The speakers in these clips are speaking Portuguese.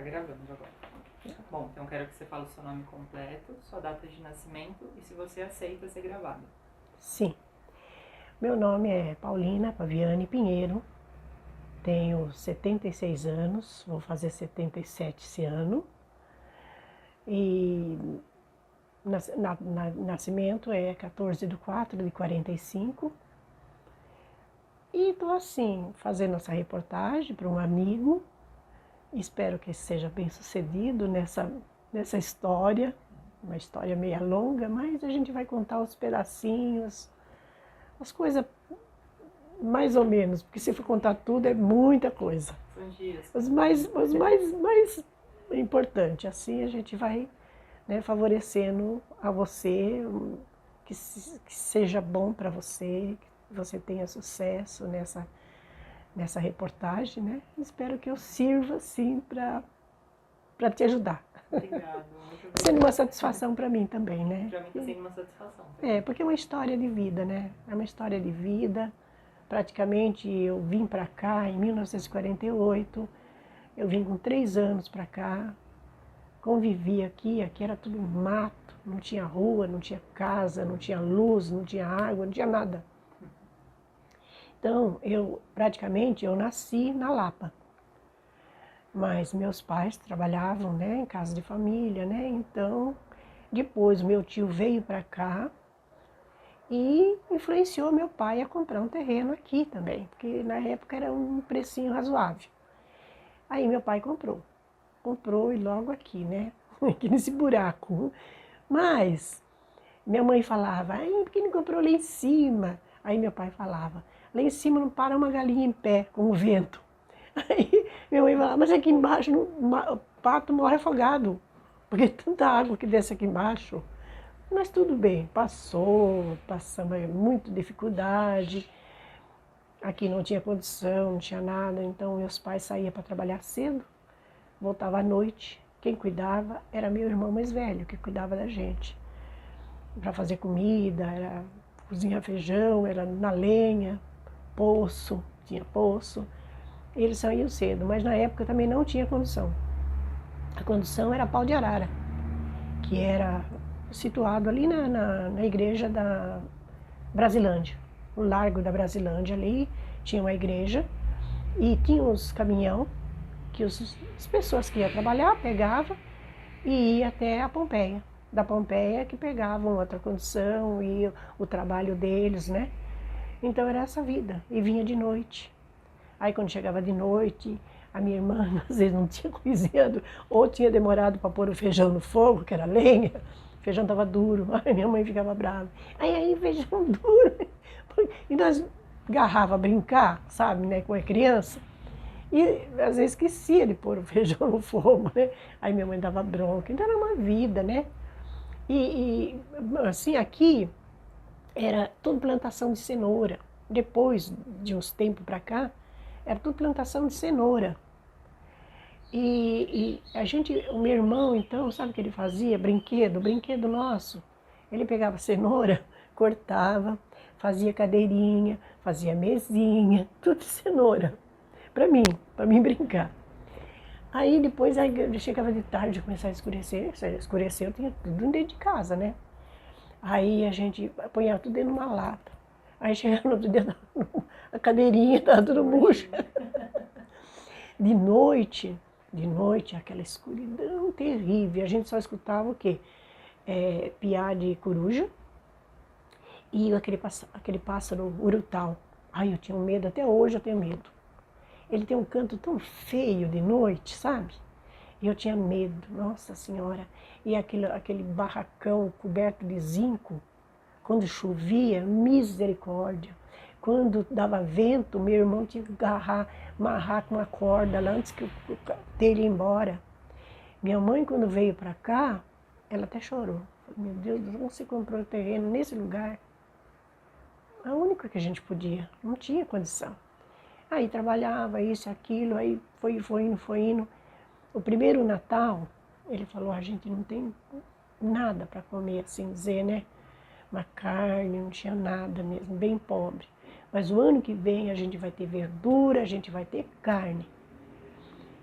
gravando agora. Bom, então quero que você fale o seu nome completo, sua data de nascimento e se você aceita ser gravado. Sim. Meu nome é Paulina Paviani Pinheiro, tenho 76 anos, vou fazer 77 esse ano. E nascimento é 14/4/45. E estou assim, fazendo essa reportagem para um amigo. Espero que seja bem sucedido nessa história, uma história meio longa, mas a gente vai contar os pedacinhos, as coisas mais ou menos, porque se for contar tudo é muita coisa. São dias. Os mais importantes, assim a gente vai, né, favorecendo a você, que seja bom para você, que você tenha sucesso nessa reportagem, né? Espero que eu sirva, sim, para te ajudar. Obrigada, muito obrigada. Sendo uma satisfação para mim também, né? Para mim está sendo uma satisfação. Porque é uma história de vida, né? É uma história de vida. Praticamente eu vim para cá em 1948, eu vim com 3 anos para cá, convivi aqui era tudo mato, não tinha rua, não tinha casa, não tinha luz, não tinha água, não tinha nada. Então, praticamente eu nasci na Lapa, mas meus pais trabalhavam, né, em casa de família, né? Então, depois meu tio veio para cá e influenciou meu pai a comprar um terreno aqui também, porque na época era um precinho razoável. Aí meu pai comprou e logo aqui, né? Aqui nesse buraco. Mas minha mãe falava, por que não comprou lá em cima? Aí meu pai falava, lá em cima não para uma galinha em pé com o vento. Aí minha mãe falava, mas aqui embaixo o pato morre afogado, porque tanta água que desce aqui embaixo. Mas tudo bem, passamos muita dificuldade. Aqui não tinha condição, não tinha nada, então meus pais saíam para trabalhar cedo, voltava à noite. Quem cuidava era meu irmão mais velho, que cuidava da gente. Para fazer comida, era cozinhar feijão, era na lenha, tinha poço. Eles saíam cedo, mas na época também não tinha condição. A condição era Pau de Arara, que era situado ali na igreja da Brasilândia, no Largo da Brasilândia ali, tinha uma igreja e tinha os caminhão que as pessoas que iam trabalhar pegavam e ia até a Pompeia. Da Pompeia que pegavam outra condição e o trabalho deles, né? Então era essa vida, e vinha de noite. Aí quando chegava de noite, a minha irmã às vezes não tinha cozinhado, ou tinha demorado para pôr o feijão no fogo, que era lenha, o feijão estava duro, aí minha mãe ficava brava. Aí feijão duro. E nós agarrava a brincar, sabe, né, com a criança. E às vezes esquecia de pôr o feijão no fogo, né? Aí minha mãe dava bronca. Então era uma vida, né? E assim, aqui era tudo plantação de cenoura. Depois de uns tempos para cá, era tudo plantação de cenoura. E o meu irmão, então, sabe o que ele fazia? Brinquedo nosso. Ele pegava cenoura, cortava, fazia cadeirinha, fazia mesinha, tudo de cenoura. Para mim brincar. Aí depois chegava de tarde, começava a escurecer. Se escureceu, eu tinha tudo dentro de casa, né? Aí a gente apanhava tudo dentro de uma lata. Aí chegava no outro dia, a cadeirinha estava tudo murcha. De noite, aquela escuridão terrível. A gente só escutava o quê? Piar de coruja e aquele pássaro urutau. Ai, eu tinha medo, até hoje eu tenho medo. Ele tem um canto tão feio de noite, sabe? E eu tinha medo, nossa senhora. E aquele barracão coberto de zinco, quando chovia, misericórdia. Quando dava vento, meu irmão tinha que amarrar com uma corda lá antes dele ir embora. Minha mãe, quando veio para cá, ela até chorou. Falei, meu Deus, como você comprou terreno nesse lugar? A única que a gente podia, não tinha condição. Aí trabalhava isso, aquilo, aí foi indo. O primeiro Natal, ele falou, a gente não tem nada para comer, assim dizer, né? Uma carne, não tinha nada mesmo, bem pobre. Mas o ano que vem a gente vai ter verdura, a gente vai ter carne.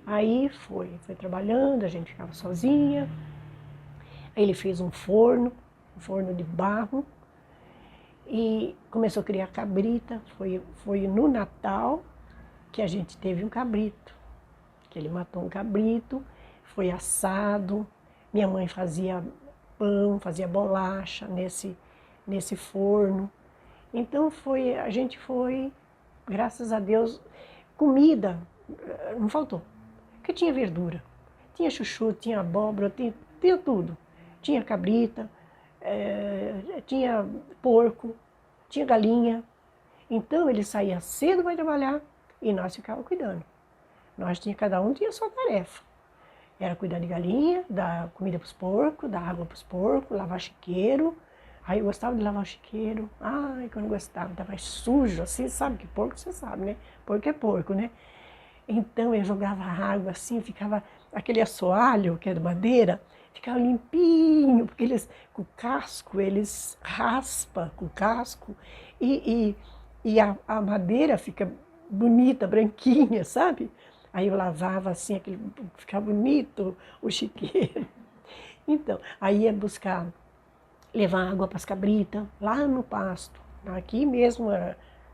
Aí foi trabalhando, a gente ficava sozinha. Aí ele fez um forno de barro, e começou a criar cabrita. Foi no Natal que a gente teve um cabrito, que ele matou um cabrito, foi assado. Minha mãe fazia pão, fazia bolacha nesse forno. Então a gente foi, graças a Deus, comida não faltou. Porque tinha verdura, tinha chuchu, tinha abóbora, tinha tudo. Tinha cabrita, tinha porco, tinha galinha. Então ele saía cedo para trabalhar e nós ficávamos cuidando. Cada um tinha a sua tarefa. Era cuidar de galinha, dar comida para os porcos, dar água para os porcos, lavar chiqueiro. Aí eu gostava de lavar o chiqueiro. Ai, quando eu gostava, estava sujo assim, sabe que porco você sabe, né? Porco é porco, né? Então eu jogava água assim, ficava aquele assoalho que é de madeira, ficava limpinho, porque com o casco, eles raspam com o casco e a madeira fica bonita, branquinha, sabe? Aí eu lavava assim, ficava bonito o chiqueiro. Então, aí ia levar água para as cabritas, lá no pasto. Aqui mesmo,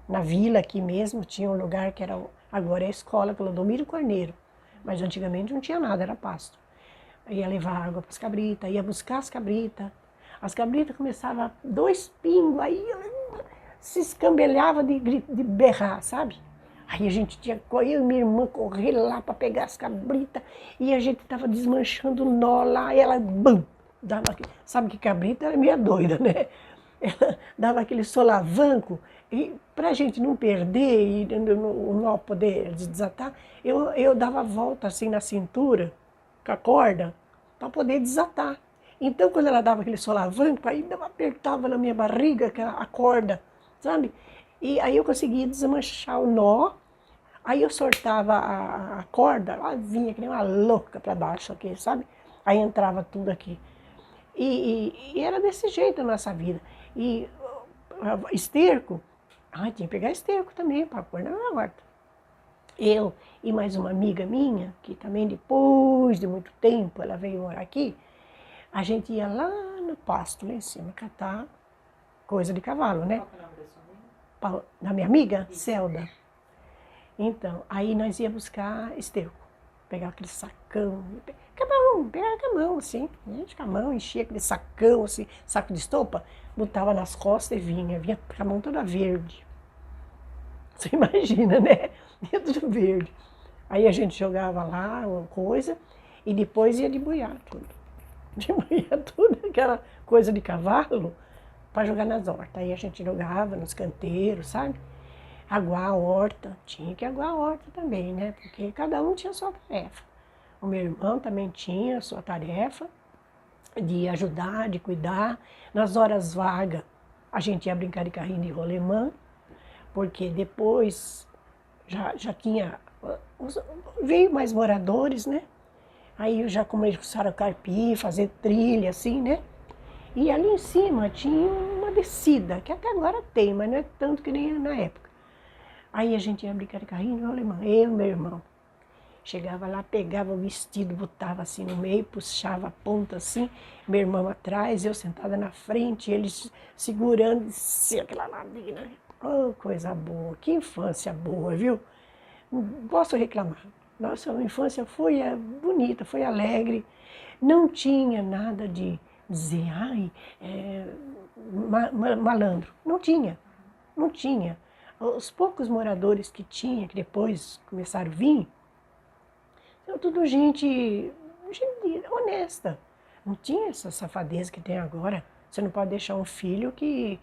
na vila, aqui mesmo, tinha um lugar que agora é a escola Clodomiro Corneiro. Mas antigamente não tinha nada, era pasto. Ia levar água para as cabritas, ia buscar as cabritas. As cabritas começavam 2 pingos, aí se escambelhava de berrar, sabe? Aí a gente eu e minha irmã correr lá para pegar as cabritas, e a gente estava desmanchando o nó lá, e ela, bum, sabe que cabrita era meio doida, né? Ela dava aquele solavanco, e para a gente não perder e o nó poder desatar, eu dava a volta assim na cintura, com a corda, para poder desatar. Então quando ela dava aquele solavanco, aí apertava na minha barriga a corda, sabe? E aí eu conseguia desmanchar o nó, aí eu soltava a corda, ela vinha que nem uma louca para baixo aqui, sabe? Aí entrava tudo aqui. E era desse jeito a nossa vida. E esterco, tinha que pegar esterco também para pôr na horta. Eu e mais uma amiga minha, que também depois de muito tempo ela veio morar aqui, a gente ia lá no pasto, lá em cima, catar coisa de cavalo, né? Qual é o nome da sua amiga? Da minha amiga, Celda. Então, aí nós ia buscar esterco, pegar aquele sacão, pegava com a mão, assim, enche com a mão, enchia aquele sacão, assim, saco de estopa, botava nas costas e vinha com a mão toda verde. Você imagina, né? Vinha tudo verde. Aí a gente jogava lá uma coisa e depois ia debulhar tudo. Debulhar tudo, aquela coisa de cavalo, para jogar nas hortas. Aí a gente jogava nos canteiros, sabe? Aguar a horta, tinha que aguar a horta também, né? Porque cada um tinha a sua tarefa. O meu irmão também tinha a sua tarefa de ajudar, de cuidar. Nas horas vagas, a gente ia brincar de carrinho de rolemã, porque depois já tinha, veio mais moradores, né? Aí já começaram a carpir, fazer trilha, assim, né? E ali em cima tinha uma descida, que até agora tem, mas não é tanto que nem na época. Aí a gente ia brincar de carrinho de rolemã, eu e meu irmão. Chegava lá, pegava o vestido, botava assim no meio, puxava a ponta assim, meu irmão atrás, eu sentada na frente, eles segurando, descia aquela ladeira. Oh, coisa boa, que infância boa, viu? Não posso reclamar. Nossa infância foi bonita, foi alegre. Não tinha nada de dizer, malandro. Não tinha, não tinha. Os poucos moradores que tinha, que depois começaram a vir, eram tudo gente honesta. Não tinha essa safadeza que tem agora. Você não pode deixar um filho que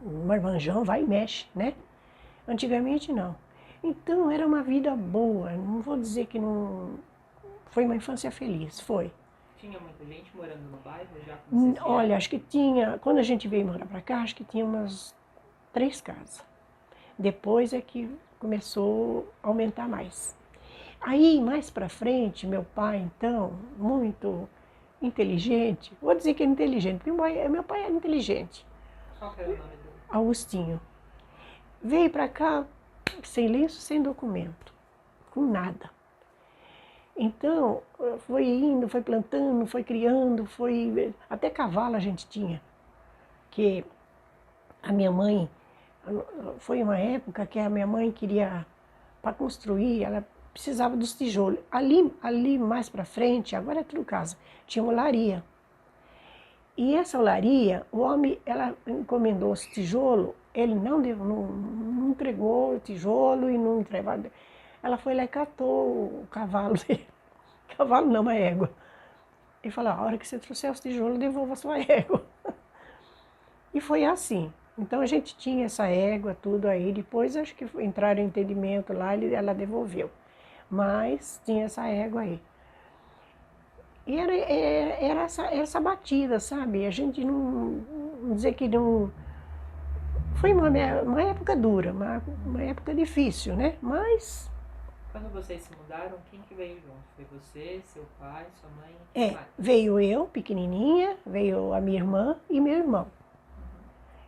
um marmanjão vai e mexe, né? Antigamente não. Então era uma vida boa. Não vou dizer que não foi uma infância feliz, foi. Tinha muita gente morando no bairro já? Olha, acho que tinha, quando a gente veio morar para cá, acho que tinha umas 3 casas. Depois é que começou a aumentar mais. Aí, mais para frente, meu pai, então, muito inteligente, vou dizer que é inteligente, porque meu pai era inteligente. Qual que era o nome dele? Augustinho. Veio para cá sem lenço, sem documento, com nada. Então, foi indo, foi plantando, foi criando, foi... Até cavalo a gente tinha. Que a minha mãe, foi uma época que a minha mãe queria, para construir, ela precisava dos tijolos. Ali mais para frente, agora é tudo casa, tinha uma olaria. E essa olaria, o homem, ela encomendou esse tijolo, ele não entregou o tijolo e não entregou. Ela foi lá e catou o cavalo dele. Cavalo não, uma égua. E falou, a hora que você trouxer os tijolos, devolva a sua égua. E foi assim. Então a gente tinha essa égua, tudo aí. Depois acho que entraram em entendimento lá, ela devolveu. Mas tinha essa égua aí. E era essa batida, sabe? A gente não dizer que não... Foi uma época dura, uma época difícil, né? Mas... Quando vocês se mudaram, quem que veio junto? Foi você, seu pai, sua mãe? Veio eu, pequenininha, veio a minha irmã e meu irmão.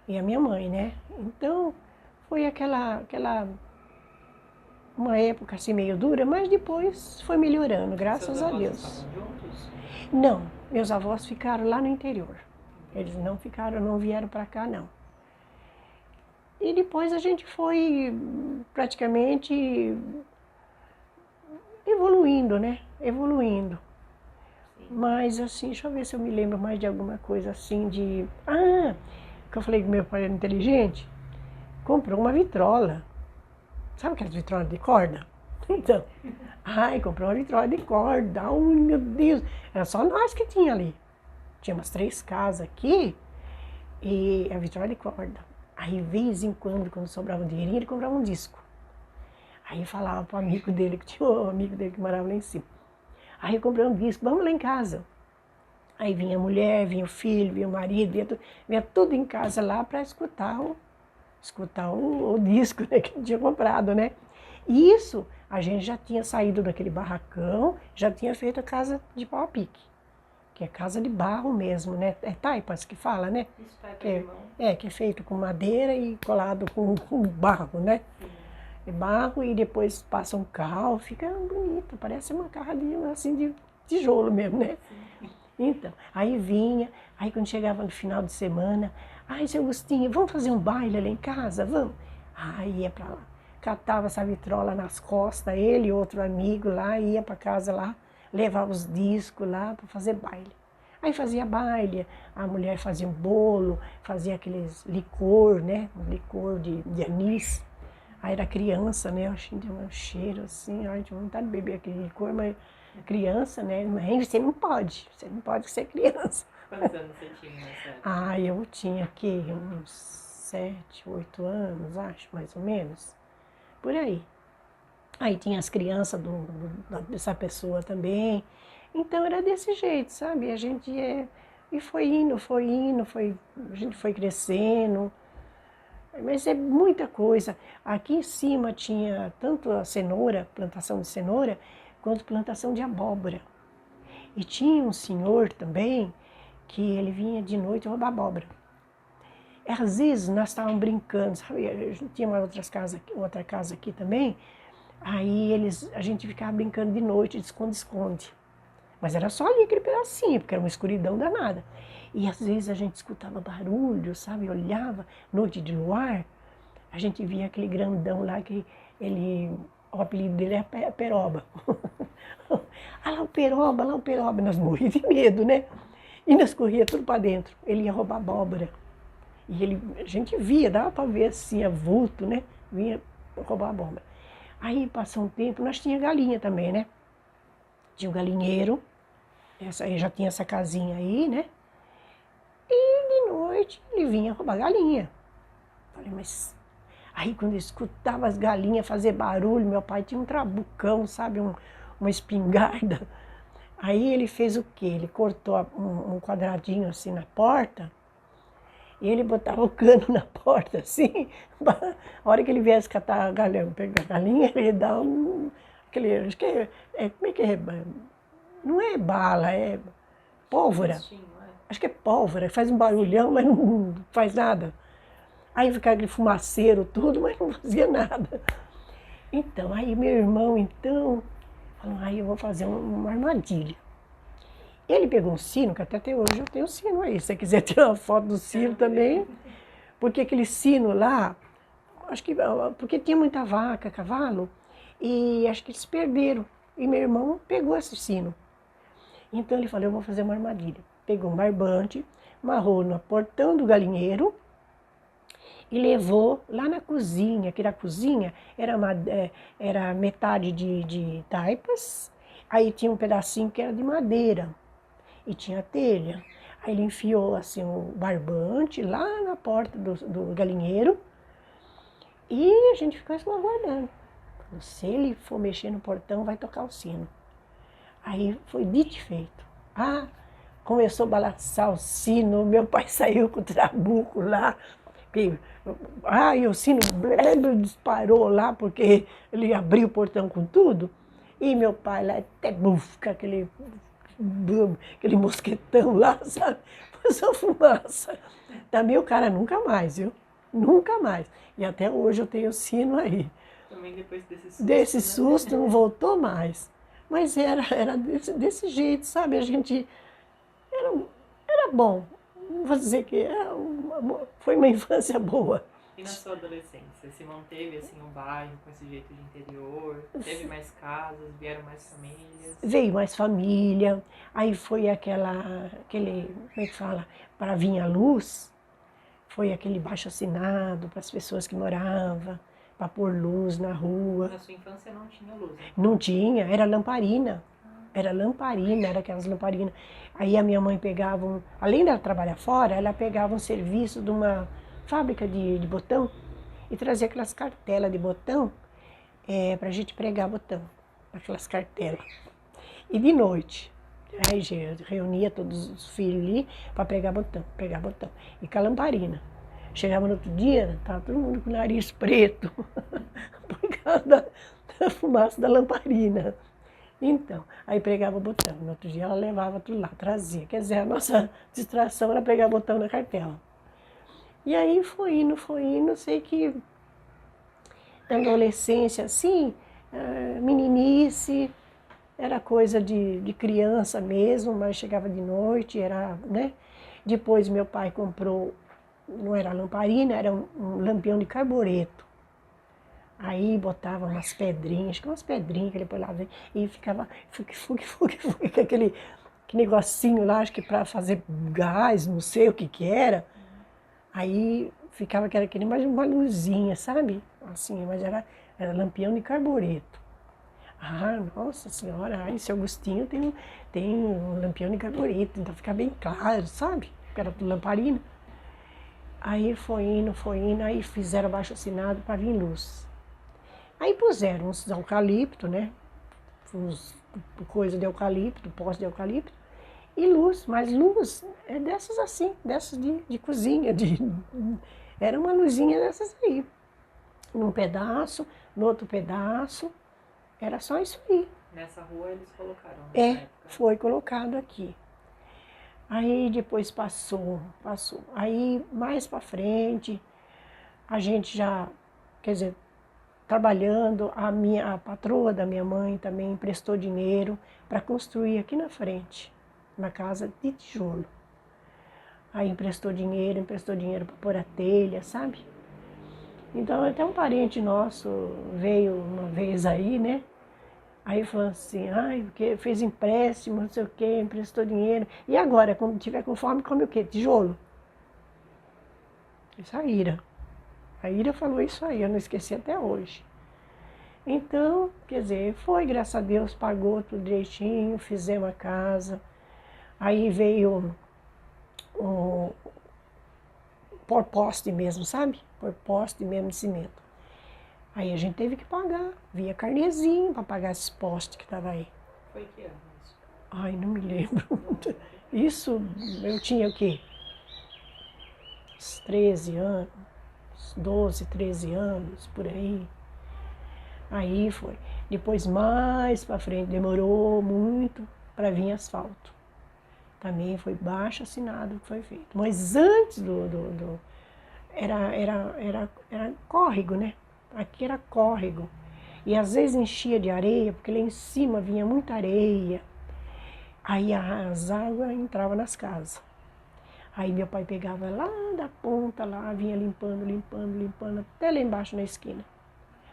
E a minha mãe, né? Então, foi aquela uma época assim meio dura, mas depois foi melhorando, graças a Deus. Seus avós estavam juntos? Não, meus avós ficaram lá no interior. Eles não ficaram, não vieram para cá, não. E depois a gente foi praticamente evoluindo, né? Evoluindo. Sim. Mas assim, deixa eu ver se eu me lembro mais de alguma coisa assim de... Ah, que eu falei que meu pai era inteligente. Comprou uma vitrola. Sabe aquelas vitrolas de corda? Então, comprou uma vitrola de corda. Ai, meu Deus. Era só nós que tinha ali. Tinha umas 3 casas aqui e a vitrola de corda. Aí, de vez em quando sobrava um dinheirinho, ele comprava um disco. Aí falava pro amigo dele, que tinha um amigo dele que morava lá em cima. Aí eu comprei um disco, vamos lá em casa. Aí vinha a mulher, vinha o filho, vinha o marido, vinha tudo em casa lá para escutar o disco, né, que tinha comprado, né? E isso, a gente já tinha saído daquele barracão, já tinha feito a casa de pau a pique, que é casa de barro mesmo, né? É taipas que fala, né? Isso, taipa que é feito com madeira e colado com barro, né? Sim. É barro e depois passa um cal, fica bonito, parece uma casa assim de tijolo mesmo, né? Sim. Então, aí vinha, aí quando chegava no final de semana, seu Agostinho, vamos fazer um baile lá em casa, vamos? Aí ia pra lá, catava essa vitrola nas costas, ele e outro amigo lá, ia pra casa lá, levava os discos lá pra fazer baile. Aí fazia baile, a mulher fazia um bolo, fazia aqueles licor, né, um licor de anis. Aí era criança, né, eu achei de um cheiro assim, ai, tinha vontade de beber aquele licor, mas criança, né, mas você não pode ser criança. Quantos anos você tinha nessa época? Eu tinha aqui uns 7, 8 anos, acho, mais ou menos, por aí. Aí tinha as crianças dessa pessoa também, então era desse jeito, sabe, a gente e foi indo, a gente foi crescendo. Mas é muita coisa. Aqui em cima tinha tanto a cenoura, plantação de cenoura, quanto plantação de abóbora. E tinha um senhor também que ele vinha de noite roubar abóbora. E, às vezes nós estávamos brincando, sabe? Tinha outra casa aqui também, aí a gente ficava brincando de noite de esconde-esconde. Mas era só ali aquele pedacinho, porque era uma escuridão danada. E às vezes a gente escutava barulho, sabe? Olhava, noite de luar, a gente via aquele grandão lá que o apelido dele é Peroba. Lá o Peroba, nós morríamos de medo, né? E nós corria tudo para dentro, ele ia roubar abóbora. E a gente via, dava para ver assim, a vulto, né? Vinha roubar abóbora. Aí passou um tempo, nós tínhamos galinha também, né? Tinha um galinheiro, aí já tinha essa casinha aí, né? E de noite ele vinha roubar galinha. Falei, mas... Aí quando eu escutava as galinhas fazer barulho, meu pai tinha um trabucão, sabe? Uma espingarda. Aí ele fez o quê? Ele cortou um quadradinho assim na porta e ele botava o cano na porta assim. A hora que ele viesse catar a galinha, pegar a galinha, ele ia dar aquele... Acho que como é que é? Não é bala, é pólvora. Acho que é pólvora, faz um barulhão, mas não faz nada. Aí ficava aquele fumaceiro tudo, mas não fazia nada. Então, aí meu irmão, Falou, aí eu vou fazer uma armadilha. Ele pegou um sino, que até hoje eu tenho sino aí. Se você quiser tirar uma foto do sino também. Porque aquele sino lá, acho que porque tinha muita vaca, cavalo, e acho que eles perderam. E meu irmão pegou esse sino. Então ele falou, eu vou fazer uma armadilha. Pegou um barbante, amarrou no portão do galinheiro e levou lá na cozinha, que na cozinha era metade de taipas, aí tinha um pedacinho que era de madeira e tinha telha. Aí ele enfiou assim o barbante lá na porta do galinheiro e a gente ficou aguardando. Se ele for mexer no portão, vai tocar o sino. Aí foi dito e feito. Ah, começou a balançar o sino, meu pai saiu com o trabuco lá. E o sino disparou lá, porque ele abriu o portão com tudo. E meu pai lá, até bufca, aquele mosquetão lá, sabe? Passou fumaça. Também o cara nunca mais, viu? Nunca mais. E até hoje eu tenho o sino aí. Também depois desse susto. Desse susto não voltou mais. Mas era desse jeito, sabe? A gente... Era bom. Não vou dizer que foi uma infância boa. E na sua adolescência, se manteve assim um bairro com esse jeito de interior? Teve mais casas, vieram mais famílias? Veio mais família, aí foi aquele, como é que fala, para vir a luz, foi aquele baixo-assinado para as pessoas que moravam, para pôr luz na rua. Na sua infância não tinha luz? Né? Não tinha, era lamparina. Era lamparina, era aquelas lamparinas. Aí a minha mãe pegava, além dela trabalhar fora, ela pegava um serviço de uma fábrica de botão e trazia aquelas cartelas de botão para a gente pregar botão, aquelas cartelas. E de noite, aí reunia todos os filhos ali para pregar botão, e com a lamparina. Chegava no outro dia, estava todo mundo com o nariz preto, por causa da fumaça da lamparina. Então, aí pregava o botão. No outro dia ela levava tudo lá, trazia. Quer dizer, a nossa distração era pegar botão na cartela. E aí foi indo, sei que na adolescência, assim, meninice, era coisa de criança mesmo, mas chegava de noite, era, né? Depois meu pai comprou, não era lamparina, era um lampião de carbureto. Aí botava umas pedrinhas, que ele põe lá, e ficava aquele negocinho lá, acho que para fazer gás, não sei o que era. Aí ficava aquele mais uma luzinha, sabe? Assim, mas era lampião de carbureto. Ah, nossa senhora, aí seu Agostinho tem um lampião de carbureto, então fica bem claro, sabe? Porque era tudo lamparina. Aí foi indo, aí fizeram abaixo-assinado para vir luz. Aí puseram uns eucalipto, né? Coisa de eucalipto, poste de eucalipto, e luz, mas luz é dessas assim, dessas de cozinha, era uma luzinha dessas aí. Num pedaço, no outro pedaço, era só isso aí. Nessa rua eles colocaram? Época? Foi colocado aqui. Aí depois passou. Aí mais pra frente, a gente já, quer dizer, trabalhando, a patroa da minha mãe também emprestou dinheiro para construir aqui na frente, uma casa de tijolo. Aí emprestou dinheiro para pôr a telha, sabe? Então até um parente nosso veio uma vez aí, né? Aí falou assim, porque fez empréstimo, não sei o quê, emprestou dinheiro. E agora, quando tiver com fome, come o quê? Tijolo. Isso é a Ira. A Ira falou isso aí, eu não esqueci até hoje. Então, quer dizer, foi, graças a Deus, pagou tudo direitinho, fizemos a casa. Aí veio por poste mesmo, sabe? Por poste mesmo de cimento. Aí a gente teve que pagar, via carnezinho para pagar esses postes que estavam aí. Foi que ano isso? Ai, não me lembro. Isso, eu tinha o quê? Uns 13 anos, 12, 13 anos, por aí. Aí foi. Depois, mais para frente, demorou muito para vir asfalto. Também foi baixo assinado que foi feito. Mas antes era córrego, né? Aqui era córrego. E às vezes enchia de areia, porque lá em cima vinha muita areia. Aí as águas entravam nas casas. Aí meu pai pegava lá da ponta, lá, vinha limpando, limpando, limpando, até lá embaixo na esquina.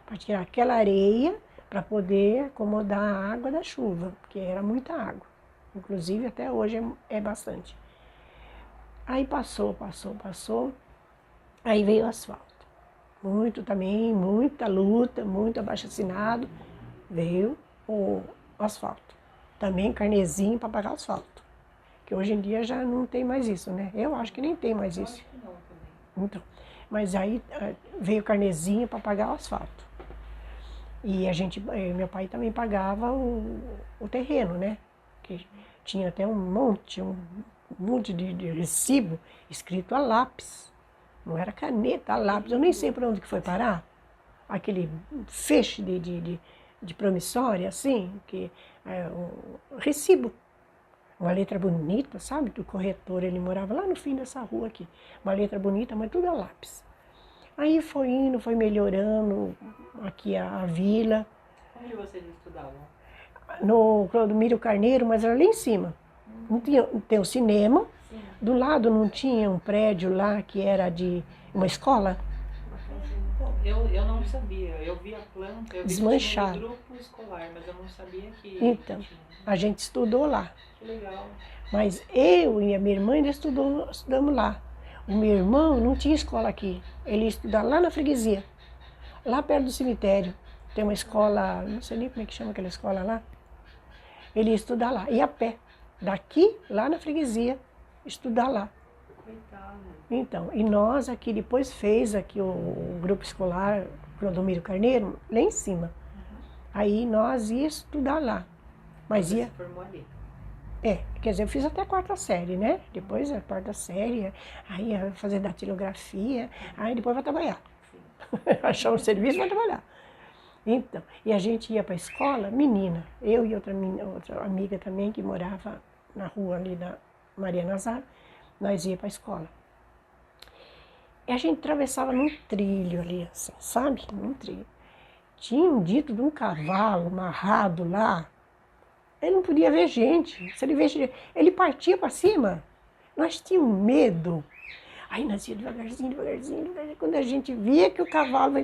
Para tirar aquela areia, para poder acomodar a água da chuva, porque era muita água. Inclusive até hoje é bastante. Aí passou, passou, passou. Aí veio o asfalto. Muito também, muita luta, muito abaixo-assinado. Veio o asfalto. Também carnezinho para pagar o asfalto. Que hoje em dia já não tem mais isso, né? Eu acho que nem tem mais Eu isso. acho que não também. Então, mas aí veio carnezinho para pagar o asfalto. E meu pai também pagava o terreno, né? Que tinha até um monte de recibo escrito a lápis. Não era caneta, a lápis. Eu nem sei para onde que foi parar. Aquele feixe de promissória, assim, que o recibo. Uma letra bonita, sabe? Do corretor, ele morava lá no fim dessa rua aqui. Uma letra bonita, mas tudo a lápis. Aí foi indo, foi melhorando aqui a vila. Onde vocês estudavam? No Clodomiro Carneiro, mas era lá em cima. Não tinha, tem o cinema. Sim. Do lado não tinha um prédio lá que era de uma escola? Eu não sabia. Eu vi a planta, eu vi Desmanchado. que tinha no grupo escolar, mas eu não sabia que Então, tinha. a gente estudou lá. Que legal. Mas eu e a minha irmã ainda estudamos lá. O meu irmão não tinha escola aqui. Ele ia estudar lá na freguesia, lá perto do cemitério. Tem uma escola, não sei nem como é que chama aquela escola lá. Ele ia estudar lá, ia a pé. Daqui, lá na freguesia, estudar lá. Coitado. Então, e nós aqui, depois fez aqui o grupo escolar Clodomiro Carneiro, lá em cima. Aí nós ia estudar lá. Mas Você ia... se formou ali. Quer dizer, eu fiz até a 4ª série, né? Depois a 4ª série, aí ia fazer datilografia, aí depois vai trabalhar. Achar um serviço e vai trabalhar. Então, e a gente ia para a escola, menina, eu e outra amiga também que morava na rua ali da Maria Nazar, nós ia para a escola. E a gente atravessava num trilho ali, assim, sabe? Num trilho. Tinha um dito de um cavalo amarrado lá. Ele não podia ver gente. Se ele visse, ele partia para cima. Nós tínhamos medo. Aí nós íamos devagarzinho, devagarzinho, devagarzinho. Quando a gente via que o cavalo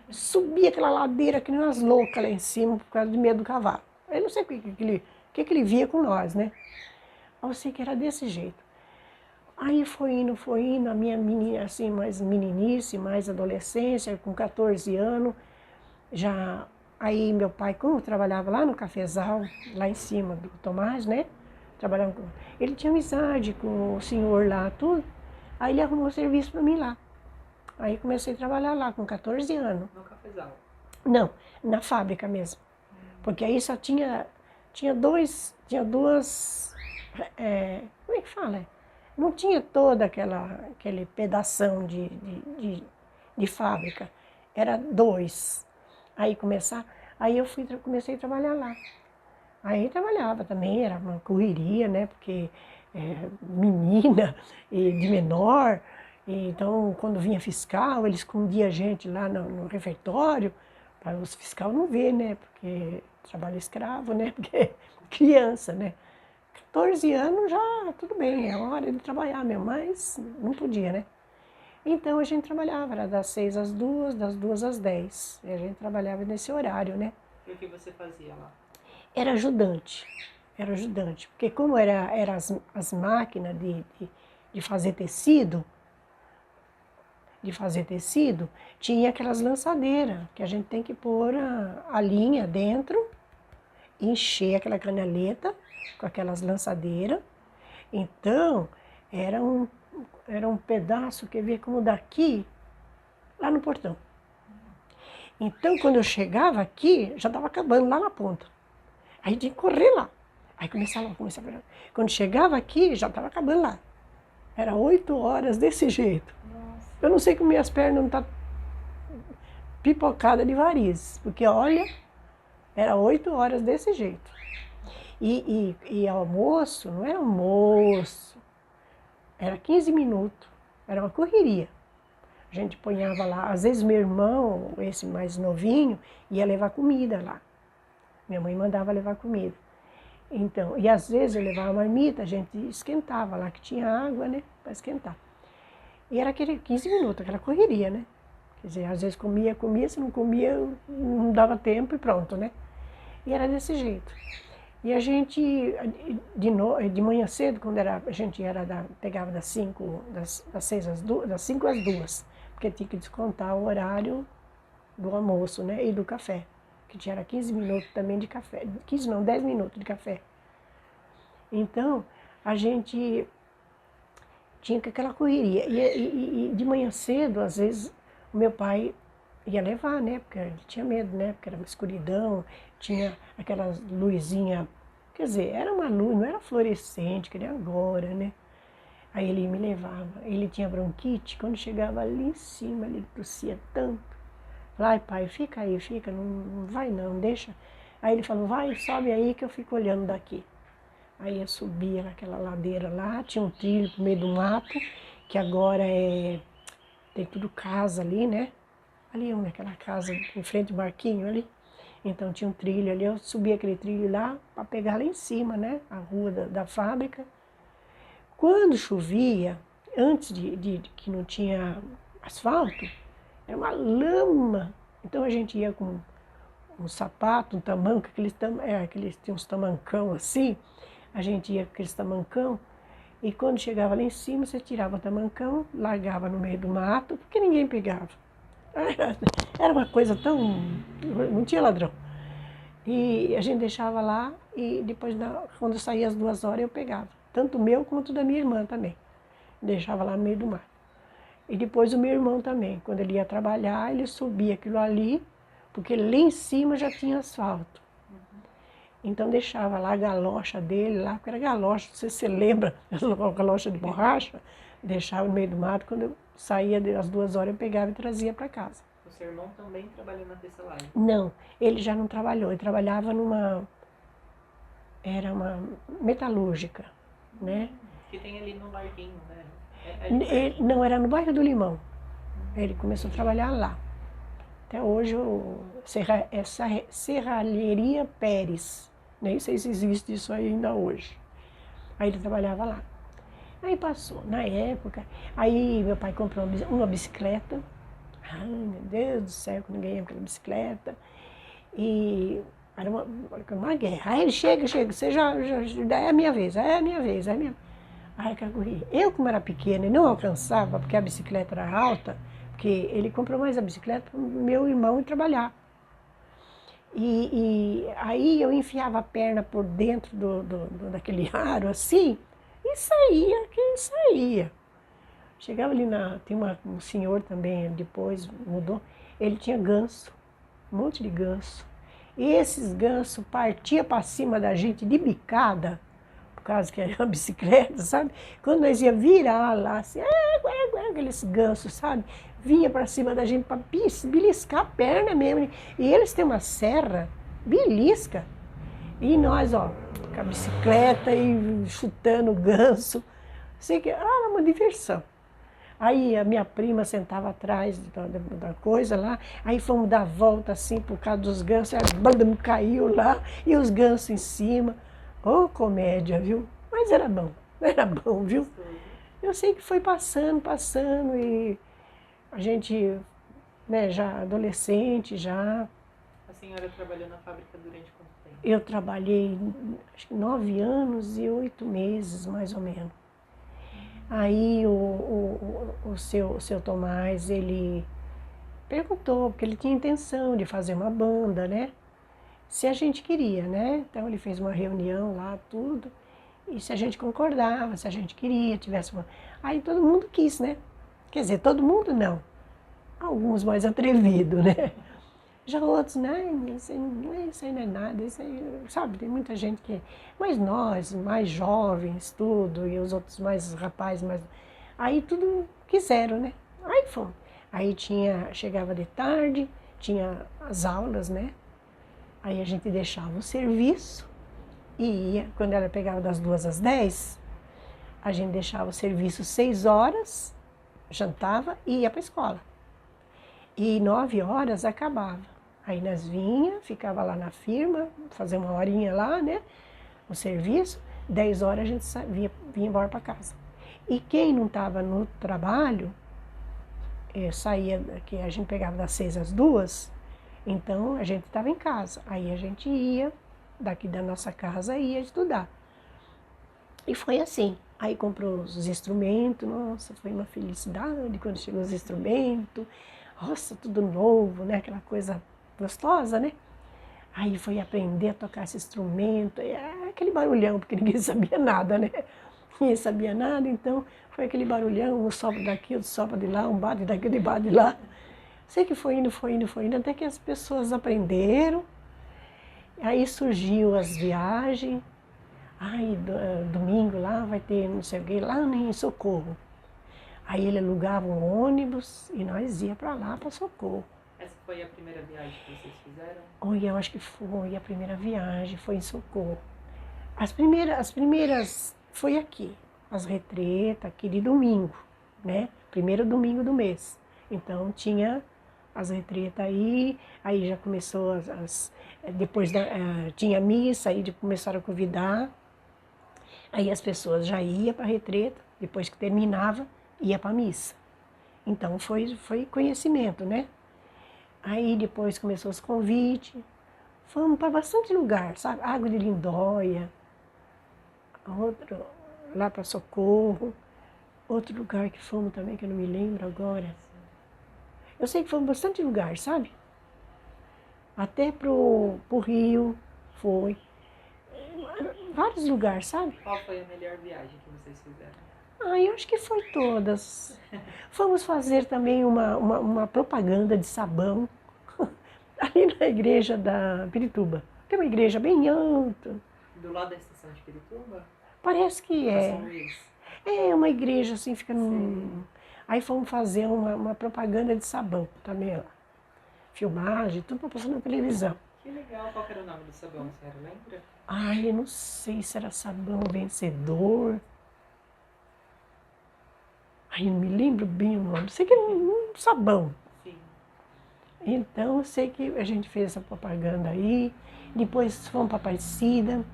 subia aquela ladeira que nem umas loucas lá em cima por causa do medo do cavalo. Eu não sei o que ele via com nós, né? Mas eu sei que era desse jeito. Aí foi indo, a minha menina, assim, mais meninice, mais adolescência, com 14 anos, já... Aí meu pai, como trabalhava lá no cafezal, lá em cima do Tomás, né? Ele tinha amizade com o senhor lá, tudo. Aí ele arrumou serviço para mim lá. Aí comecei a trabalhar lá com 14 anos. No cafezal? Não, na fábrica mesmo. Porque aí só tinha duas, como é que fala? Não tinha toda aquele pedação de fábrica. Era 2. Aí eu comecei a trabalhar lá. Aí trabalhava também, era uma correria, né? Porque menina e de menor, e então quando vinha fiscal, ele escondia a gente lá no refeitório, para os fiscal não ver, né? Porque trabalho escravo, né? Porque criança, né? 14 anos já, tudo bem, é hora de trabalhar mesmo, mas não podia, né? Então a gente trabalhava, era das 6 às 2, das 2 às 10. E a gente trabalhava nesse horário, né? E o que você fazia lá? Era ajudante, porque como era as máquinas de fazer tecido, tinha aquelas lançadeiras, que a gente tem que pôr a linha dentro, encher aquela canaleta com aquelas lançadeiras. Então, era um pedaço, quer ver, como daqui, lá no portão. Então, quando eu chegava aqui, já estava acabando lá na ponta. Aí tinha que correr lá. Aí começava. Quando chegava aqui, já estava acabando lá. Era 8 horas desse jeito. Nossa. Eu não sei como minhas pernas não estão pipocadas de varizes, porque olha, era 8 horas desse jeito. E almoço, não era almoço, era 15 minutos, era uma correria. A gente ponhava lá, às vezes meu irmão, esse mais novinho, ia levar comida lá. Minha mãe mandava levar comida. Então, e às vezes eu levava marmita, a gente esquentava lá, que tinha água, né, para esquentar. E era aquele 15 minutos, aquela correria, né? Quer dizer, às vezes comia, se não comia, não dava tempo e pronto, né? E era desse jeito. E a gente, de manhã cedo, quando a gente pegava das 6 das 5 às 2, porque tinha que descontar o horário do almoço, né, e do café, que tinha 15 minutos também de café, 15 não, 10 minutos de café. Então, a gente tinha aquela correria. E de manhã cedo, às vezes, o meu pai ia levar, né, porque ele tinha medo, né, porque era uma escuridão, tinha aquelas luzinhas, quer dizer, era uma luz, não era fluorescente, que nem agora, né. Aí ele me levava, ele tinha bronquite, quando chegava ali em cima, ele tossia tanto. Ai, pai, fica aí, fica, não vai não, deixa. Aí ele falou, vai, sobe aí que eu fico olhando daqui. Aí eu subia naquela ladeira lá, tinha um trilho no meio do mato, que agora tem tudo casa ali, né? Ali onde aquela casa, em frente ao barquinho ali. Então tinha um trilho ali, eu subia aquele trilho lá para pegar lá em cima, né? A rua da fábrica. Quando chovia, antes de que não tinha asfalto, era uma lama. Então a gente ia com um sapato, um tamanco, aqueles tinham uns tamancão assim, a gente ia com aqueles tamancão, e quando chegava lá em cima, você tirava o tamancão, largava no meio do mato, porque ninguém pegava. Era uma coisa tão... não tinha ladrão. E a gente deixava lá, e depois, quando saía às 2 horas, eu pegava. Tanto o meu quanto da minha irmã também. Deixava lá no meio do mato. E depois o meu irmão também, quando ele ia trabalhar, ele subia aquilo ali, porque lá em cima já tinha asfalto. Então deixava lá a galocha dele, lá, porque era galocha, não sei se você lembra, a galocha de borracha, deixava no meio do mato, quando eu saía às 2 horas eu pegava e trazia para casa. O seu irmão também trabalhou na tecelagem? Não, ele já não trabalhou, ele trabalhava era uma metalúrgica, né? Que tem ali no Larguinho, né? Não, era no bairro do Limão. Ele começou a trabalhar lá. Até hoje essa Serralheria Pérez. Nem sei se existe isso ainda hoje. Aí ele trabalhava lá. Aí passou, na época, aí meu pai comprou uma bicicleta. Ai, meu Deus do céu, que ninguém ia com aquela bicicleta. E era uma guerra. Aí ele chega, você é a minha vez, é a minha vez, é a minha vez. Aí que eu corri. Eu, como era pequena e não alcançava, porque a bicicleta era alta, porque ele comprou mais a bicicleta para o meu irmão ir trabalhar. E aí eu enfiava a perna por dentro daquele aro assim, e saía. Chegava ali tem um senhor também, depois mudou, ele tinha ganso, um monte de ganso. E esses gansos partiam para cima da gente de bicada, por causa que era uma bicicleta, sabe? Quando nós ia virar lá, assim, aqueles gansos, sabe? Vinha para cima da gente para beliscar a perna mesmo. E eles têm uma serra, belisca. E nós, ó, com a bicicleta e chutando o ganso. Sei que era uma diversão. Aí a minha prima sentava atrás da coisa lá, aí fomos dar a volta assim por causa dos gansos, aí caiu lá e os gansos em cima. Ô, comédia, viu? Mas era bom, viu? Eu sei que foi passando e a gente, né, já adolescente, já... A senhora trabalhou na fábrica durante quanto tempo? Eu trabalhei, acho que 9 anos e 8 meses, mais ou menos. Aí o seu Tomás, ele perguntou, porque ele tinha intenção de fazer uma banda, né? Se a gente queria, né? Então ele fez uma reunião lá, tudo, e se a gente concordava, se a gente queria, tivesse uma... Aí todo mundo quis, né? Quer dizer, todo mundo não. Alguns mais atrevidos, né? Já outros, né? Isso aí não é nada, isso aí, sabe? Tem muita gente que... Mas nós, mais jovens, tudo, e os outros mais rapazes, mais... Aí tudo quiseram, né? Aí fomos. Aí chegava de tarde, tinha as aulas, né? Aí a gente deixava o serviço e ia, quando ela pegava das 2 às 10, a gente deixava o serviço 6 horas, jantava e ia para a escola. E 9 horas acabava. Aí nós vinha, ficava lá na firma, fazia uma horinha lá, né, no serviço, 10 horas a gente vinha embora para casa. E quem não estava no trabalho, saía, que a gente pegava das 6 às 2, então a gente estava em casa. Aí a gente ia, daqui da nossa casa, ia estudar. E foi assim. Aí comprou os instrumentos, nossa, foi uma felicidade quando chegou os instrumentos. Nossa, tudo novo, né? Aquela coisa gostosa, né? Aí foi aprender a tocar esse instrumento, aquele barulhão, porque ninguém sabia nada, né? Ninguém sabia nada, então foi aquele barulhão, um sopro daqui, outro sopro de lá, um bate daqui, outro bate de lá. Sei que foi indo, até que as pessoas aprenderam. Aí surgiu as viagens. Ai, domingo lá vai ter não sei o que, lá em Socorro. Aí ele alugava um ônibus e nós ia para lá, para Socorro. Essa foi a primeira viagem que vocês fizeram? Olha, eu acho que foi a primeira viagem, foi em Socorro. As primeiras foi aqui, as retretas, aqui de domingo, né? Primeiro domingo do mês. Então tinha as retretas aí já começou depois tinha missa, aí começaram a convidar. Aí as pessoas já iam para a retreta, depois que terminava, ia para a missa. Então foi conhecimento, né? Aí depois começou os convites, fomos para bastante lugar, sabe? Água de Lindóia, outro, lá para Socorro, outro lugar que fomos também, que eu não me lembro agora. Eu sei que fomos bastante lugar, sabe? Até pro Rio, foi. Vários lugares, sabe? Qual foi a melhor viagem que vocês fizeram? Eu acho que foi todas. Fomos fazer também uma propaganda de sabão ali na igreja da Pirituba. Tem uma igreja bem alta. Do lado da estação de Pirituba? Parece que Na é. São Luís? É uma igreja assim, fica num... Sim. Aí fomos fazer uma propaganda de sabão também lá. Filmagem, tudo para passar na televisão. Que legal. Qual que era o nome do sabão, a senhora lembra? Eu não sei se era sabão vencedor. Eu não me lembro bem o nome. Sei que era um sabão. Sim. Então, eu sei que a gente fez essa propaganda aí. Depois fomos para Aparecida.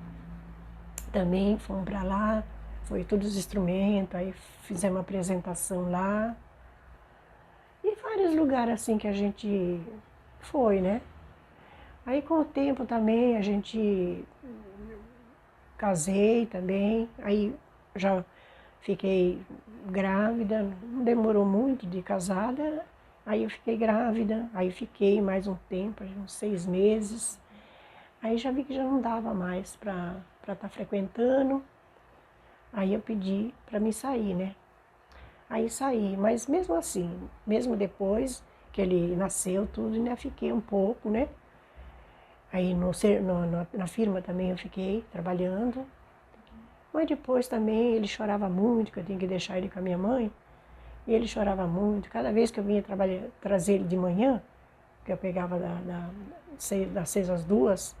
Também fomos para lá. Foi todos os instrumentos. Aí fizemos uma apresentação lá. E vários lugares assim que a gente foi, né? Aí com o tempo também a gente casei também. Aí já fiquei grávida, não demorou muito de casada, aí eu fiquei grávida, aí fiquei mais um tempo, uns 6 meses, aí já vi que já não dava mais para estar frequentando, aí eu pedi para me sair, né? Aí saí, mas mesmo assim, mesmo depois que ele nasceu tudo, ainda fiquei um pouco, né? Aí na firma também eu fiquei trabalhando. Mas depois também ele chorava muito, que eu tinha que deixar ele com a minha mãe. E ele chorava muito. Cada vez que eu vinha trazer ele de manhã, que eu pegava das 6 às 2,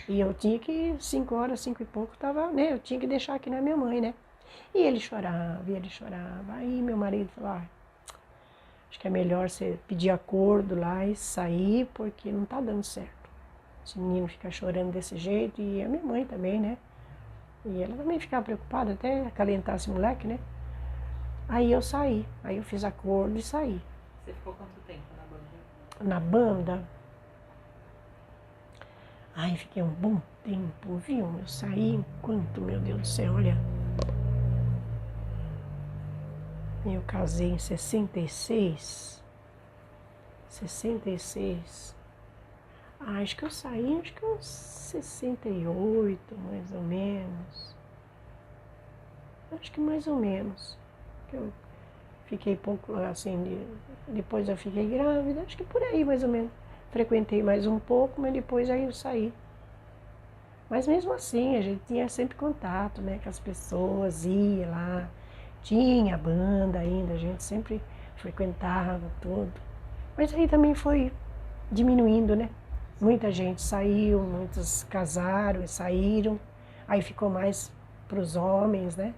e eu tinha que, 5 horas, 5 e pouco, né, eu tinha que deixar aqui na minha mãe, né? E ele chorava, e ele chorava. Aí meu marido falou, acho que é melhor você pedir acordo lá e sair, porque não tá dando certo. Esse menino fica chorando desse jeito, e a minha mãe também, né? E ela também ficava preocupada, até acalentar esse moleque, né? Aí eu saí, aí eu fiz acordo e saí. Você ficou quanto tempo na banda? Na banda? Fiquei um bom tempo, viu? Eu saí enquanto, meu Deus do céu, olha. Eu casei em 66. 66. Acho que eu saí, acho que uns 68, mais ou menos. Acho que mais ou menos. Eu fiquei pouco, assim, depois eu fiquei grávida, acho que por aí mais ou menos. Frequentei mais um pouco, mas depois aí eu saí. Mas mesmo assim, a gente tinha sempre contato, né, com as pessoas, ia lá, tinha banda ainda, a gente sempre frequentava tudo. Mas aí também foi diminuindo, né? Muita gente saiu, muitos casaram e saíram, aí ficou mais para os homens, né?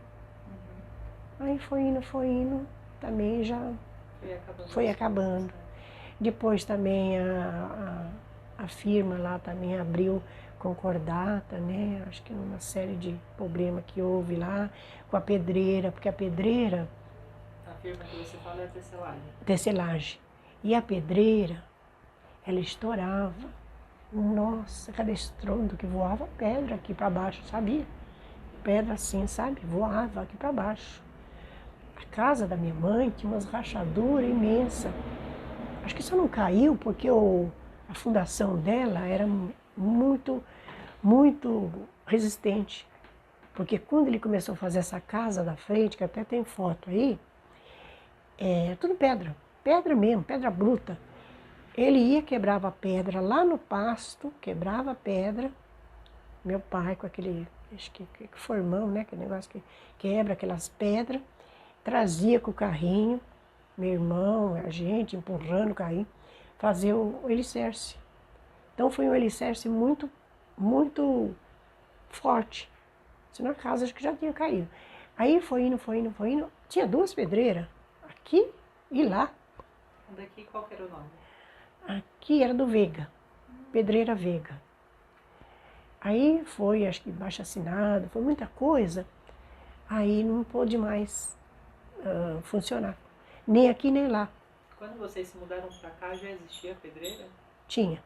Aí foi indo, também já Foi acabando. Depois também a firma lá também abriu concordata, né? Acho que numa série de problemas que houve lá com a pedreira, porque a pedreira... A firma que você fala é a tecelagem. Tecelagem. E a pedreira, ela estourava. Nossa, cada estrondo que voava pedra aqui para baixo, sabia? Pedra assim, sabe? Voava aqui para baixo. A casa da minha mãe tinha umas rachaduras imensas. Acho que só não caiu porque a fundação dela era muito, muito resistente. Porque quando ele começou a fazer essa casa da frente, que até tem foto aí, é tudo pedra. Pedra mesmo, pedra bruta. Ele ia, quebrava a pedra lá no pasto, quebrava a pedra. Meu pai com aquele, acho que formão, né? Aquele negócio que quebra aquelas pedras. Trazia com o carrinho, meu irmão, a gente empurrando o carrinho, fazer o alicerce. Então foi um alicerce muito, muito forte. Senão a casa acho que já tinha caído. Aí foi indo, foi indo, foi indo. Tinha duas pedreiras, aqui e lá. Daqui qual que era o nome? Aqui era do Veiga, Pedreira Veiga. Aí foi, acho que baixo-assinado, foi muita coisa. Aí não pôde mais funcionar. Nem aqui, nem lá. Quando vocês se mudaram para cá, já existia pedreira? Tinha.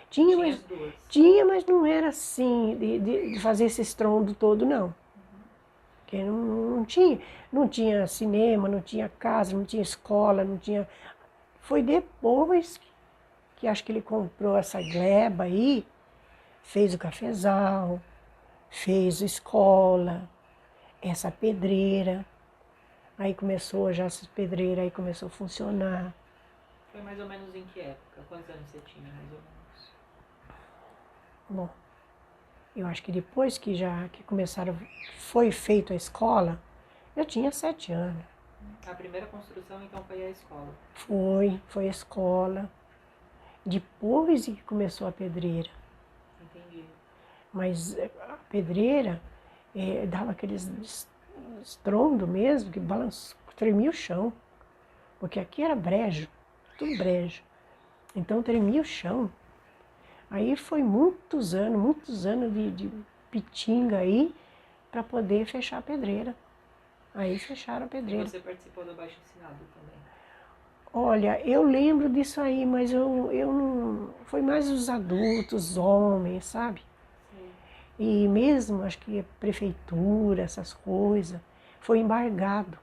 Tinha, mas não era assim, de fazer esse estrondo todo, não. Porque não tinha cinema, não tinha casa, não tinha escola, não tinha... Foi depois que acho que ele comprou essa gleba aí, fez o cafezal, fez a escola, essa pedreira. Aí começou já essa pedreira, aí começou a funcionar. Foi mais ou menos em que época? Quantos anos você tinha, mais ou menos? Bom, eu acho que depois que foi feita a escola, eu tinha 7 anos. A primeira construção, então, foi a escola? Foi a escola. Depois que começou a pedreira. Entendi. Mas a pedreira dava aqueles estrondo mesmo, que tremia o chão. Porque aqui era brejo, tudo brejo. Então tremia o chão. Aí foi muitos anos de pitinga aí para poder fechar a pedreira. Aí fecharam a pedreira. E você participou do abaixo-assinado também? Olha, eu lembro disso aí, mas eu não... Foi mais os adultos, os homens, sabe? Sim. E mesmo, acho que a prefeitura, essas coisas, foi embargado.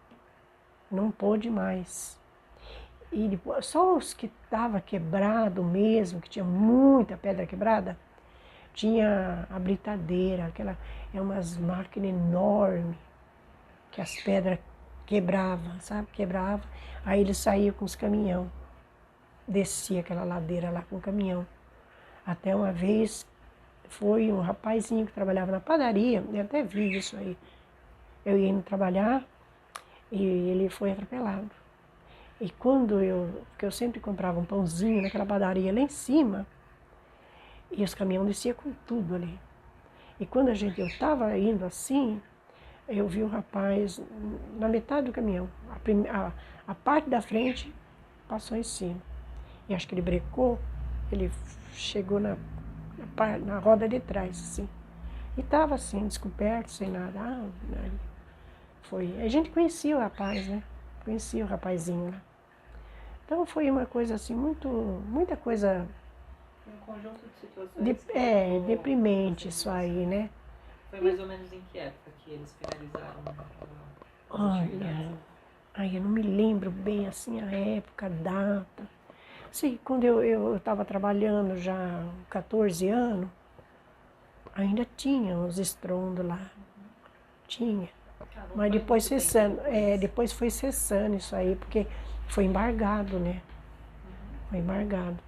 Não pôde mais. E depois, só os que estavam quebrado mesmo, que tinha muita pedra quebrada, tinha a britadeira, umas máquinas enormes, que as pedras quebravam, sabe? Quebrava. Aí eles saíam com os caminhão, descia aquela ladeira lá com o caminhão. Até uma vez foi um rapazinho que trabalhava na padaria, eu até vi isso aí. Eu ia indo trabalhar e ele foi atropelado. E porque eu sempre comprava um pãozinho naquela padaria lá em cima, e os caminhões desciam com tudo ali. E quando eu estava indo assim, eu vi o rapaz na metade do caminhão. A parte da frente passou em cima. E acho que ele brecou, ele chegou na roda de trás, assim. E estava assim, descoberto, sem nada. A gente conhecia o rapaz, né? Conhecia o rapazinho lá. Então foi uma coisa assim, muita coisa... Um conjunto de situações... deprimente isso aí, né? Foi mais ou menos em que época que eles finalizaram as atividades? Eu não me lembro bem assim a época, a data. Sim, quando eu estava trabalhando já 14 anos, ainda tinha uns estrondos lá. Tinha. Mas depois cessando, depois foi cessando isso aí, porque foi embargado, né? Foi embargado.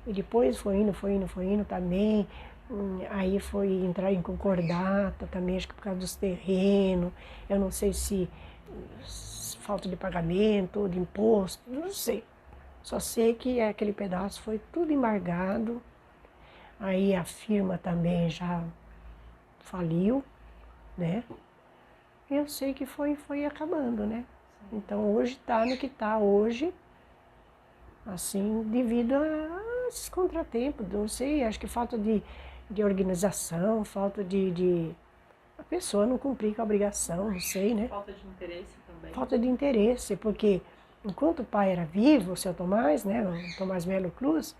E depois foi indo também. Aí foi entrar em concordata também, acho que por causa dos terrenos. Eu não sei se falta de pagamento ou de imposto, não sei. Só sei que aquele pedaço foi tudo embargado. Aí a firma também já faliu, né? Eu sei que foi acabando, né? Então hoje está no que está hoje, assim, devido a esses contratempos, não sei, acho que falta de organização, falta de a pessoa não cumprir com a obrigação, não sei, né? Falta de interesse também. Falta de interesse, porque enquanto o pai era vivo, o seu Tomás, né, o Tomás Melo Cruz,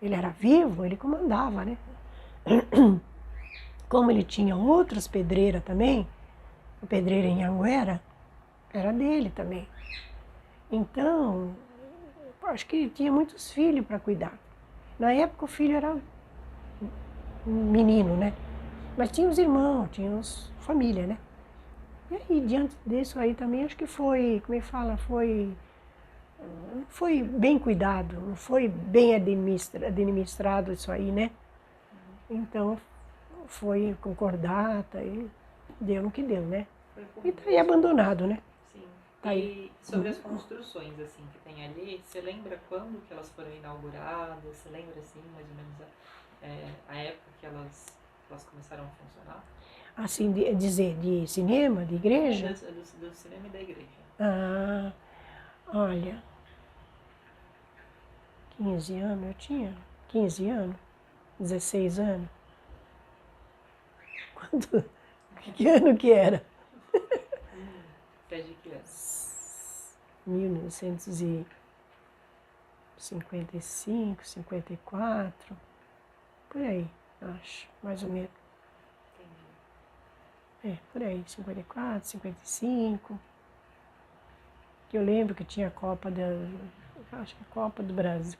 ele era vivo, ele comandava, né? Como ele tinha outras pedreiras também, a pedreira em Anguera era dele também. Então, acho que tinha muitos filhos para cuidar. Na época o filho era um menino, né? Mas tinha os irmãos, tinha os família, né? E aí, diante disso aí também, acho que foi, como é que fala, foi bem cuidado, não foi bem administrado isso aí, né? Então, foi concordata e deu no que deu, né? E tá aí abandonado, né? Sim. Tá aí. E sobre as construções, assim, que tem ali, você lembra quando que elas foram inauguradas? Você lembra, assim, mais ou menos a época que elas começaram a funcionar? Assim, dizer, de cinema, de igreja? Do cinema e da igreja. Ah, olha, 15 anos eu tinha, 15 anos, 16 anos. Quando, que ano que era? Você é de que ano? 1955, 54, por aí, acho, mais ou menos. Entendi. Por aí, 54, 55. Que eu lembro que tinha a Copa acho que a Copa do Brasil,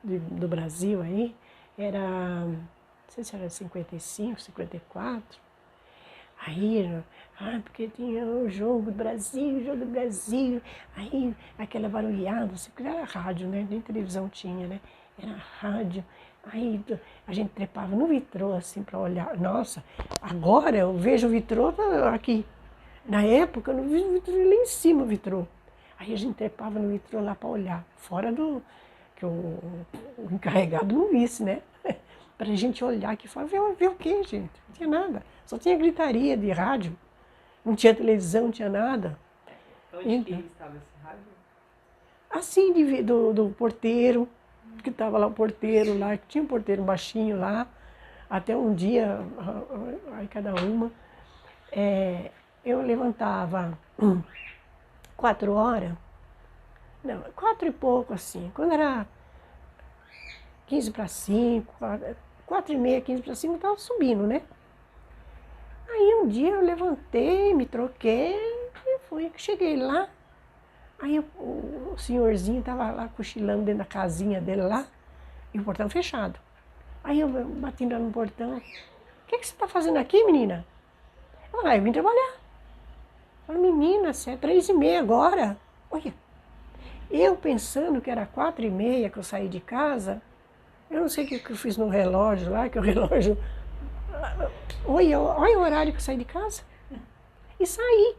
do Brasil aí, era, não sei se era 55, 54. Aí, porque tinha o jogo do Brasil, aí aquela barulhada, assim, porque era rádio, né? Nem televisão tinha, né? Era rádio. Aí a gente trepava no vitrô, assim, para olhar. Nossa, agora eu vejo o vitrô aqui. Na época eu não vi o vitrô lá em cima, o vitrô. Aí a gente trepava no vitrô lá para olhar, fora do que o encarregado não visse, né? Para a gente olhar aqui fora, ver o quê, gente? Não tinha nada. Só tinha gritaria de rádio. Não tinha televisão, não tinha nada. Onde que estava esse rádio? Assim, do porteiro, que estava lá o porteiro lá, tinha um porteiro baixinho lá, até um dia, aí cada uma, eu levantava 4 horas, não, 4 e pouco assim, quando era 15 para 5, 4 e meia, 15 para 5, eu estava subindo, né? Aí um dia eu levantei, me troquei e fui. Cheguei lá, aí o senhorzinho estava lá cochilando dentro da casinha dele lá, e o portão fechado. Aí eu bati lá no portão, o que você está fazendo aqui, menina? Eu falei, eu vim trabalhar. Eu falei, menina, você é 3 e meia agora. Olha, eu pensando que era 4 e meia que eu saí de casa, eu não sei o que eu fiz no relógio lá, que o relógio... Olha o horário que eu saí de casa. E saí.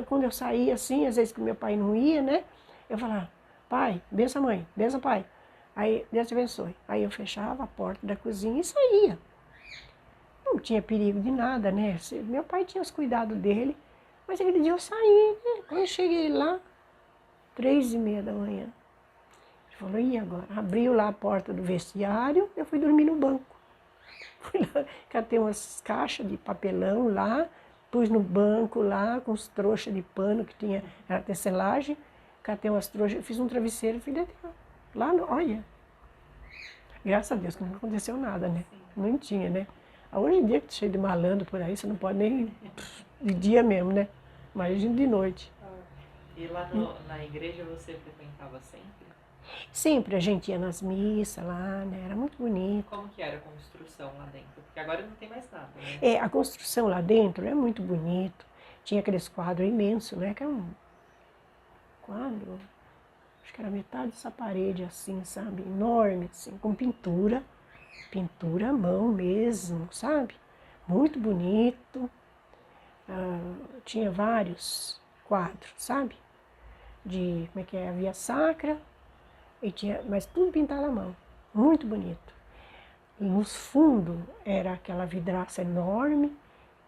Quando eu saí assim, às vezes que meu pai não ia, né? Eu falava, pai, benção mãe, benção pai. Aí, Deus te abençoe. Aí eu fechava a porta da cozinha e saía. Não tinha perigo de nada, né? Meu pai tinha os cuidados dele, mas aquele dia eu saí, né? Quando eu cheguei lá, 3 e meia da manhã. Ele falou, e agora? Abriu lá a porta do vestiário, eu fui dormir no banco. Fui lá, catei umas caixas de papelão lá, pus no banco lá, com os trouxas de pano que tinha, era tecelagem, catei umas trouxas, fiz um travesseiro, fui deitar. Lá, olha, graças a Deus que não aconteceu nada, né? Não tinha, né? Hoje em dia que tá cheio de malandro por aí, você não pode nem de dia mesmo, né? Imagina de noite. E lá na igreja você frequentava sempre? Sempre a gente ia nas missas lá, né? Era muito bonito. Como que era a construção lá dentro? Porque agora não tem mais nada, né? A construção lá dentro é muito bonito. Tinha aqueles quadros imensos, né? Que era um quadro, acho que era metade dessa parede assim, sabe? Enorme, assim, com pintura à mão mesmo, sabe? Muito bonito. Tinha vários quadros, sabe? Como é que é? A Via Sacra, mas tudo pintado à mão. Muito bonito. E nos fundos era aquela vidraça enorme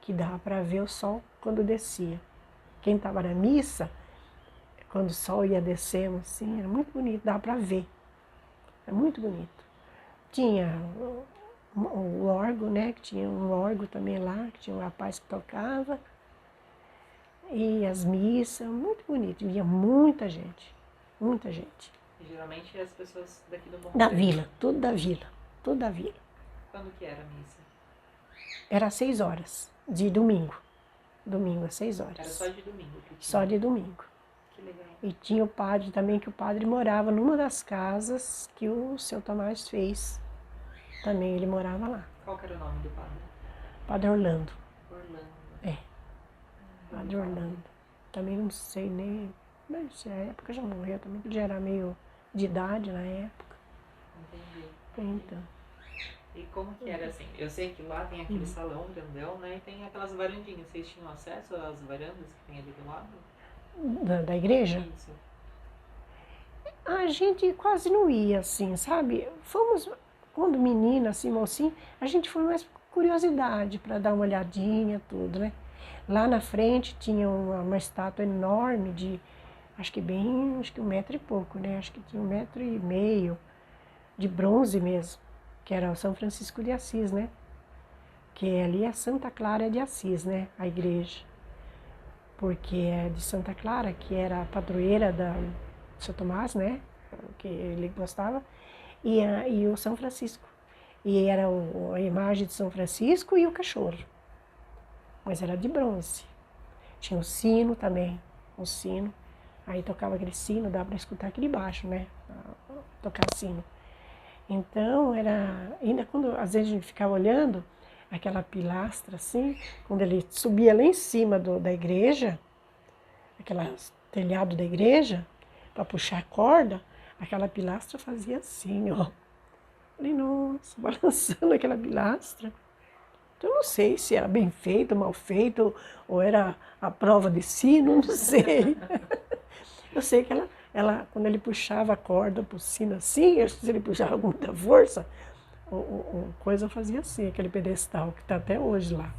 que dava para ver o sol quando descia. quem estava na missa, quando o sol ia descendo assim, era muito bonito, dava para ver. É muito bonito. Tinha o órgão, né? Que tinha um órgão também lá, que tinha um rapaz que tocava. E as missas, muito bonito. Via muita gente, muita gente. E geralmente as pessoas daqui do Bom Da Retiro. vila, tudo da vila, tudo da vila. Quando que era a missa? Era às 6 horas, de domingo. Domingo às 6 horas. Era só de domingo que tinha? Só de domingo. Que legal. E tinha o padre também, que o padre morava numa das casas que o seu Tomás fez. Também ele morava lá. Qual que era o nome do padre? Padre Orlando. Orlando. É. Padre Orlando. Também não sei nem. Mas a época já morreu também, que ele já era meio de idade na época. Entendi. Então. E como que era assim? Eu sei que lá tem aquele salão grandão, né? E tem aquelas varandinhas. Vocês tinham acesso às varandas que tem ali do lado? Da igreja? Isso. A gente quase não ia assim, sabe? Fomos, quando menina, assim, mocinho, a gente foi mais por curiosidade, para dar uma olhadinha, tudo, né? Lá na frente tinha uma estátua enorme de, acho que 1 metro e pouco, né? Acho que tinha 1,5 metros, de bronze mesmo, que era o São Francisco de Assis, né? Que ali é Santa Clara de Assis, né? A igreja. Porque é de Santa Clara, que era a padroeira da São Tomás, né? Que ele gostava, e o São Francisco. E era a imagem de São Francisco e o cachorro. Mas era de bronze. Tinha o sino também, o sino. Aí tocava aquele sino, dava para escutar aqui de baixo, né? Tocar sino. Então, era... Ainda quando, às vezes, a gente ficava olhando aquela pilastra, assim, quando ele subia lá em cima da igreja, aquele telhado da igreja, para puxar a corda, aquela pilastra fazia assim, ó. Falei, nossa, balançando aquela pilastra. Então, eu não sei se era bem feito, mal feito, ou era a prova de sino, não sei. Eu sei que ela, quando ele puxava a corda pro sino assim, se ele puxava com muita força, o coisa fazia assim, aquele pedestal que está até hoje lá.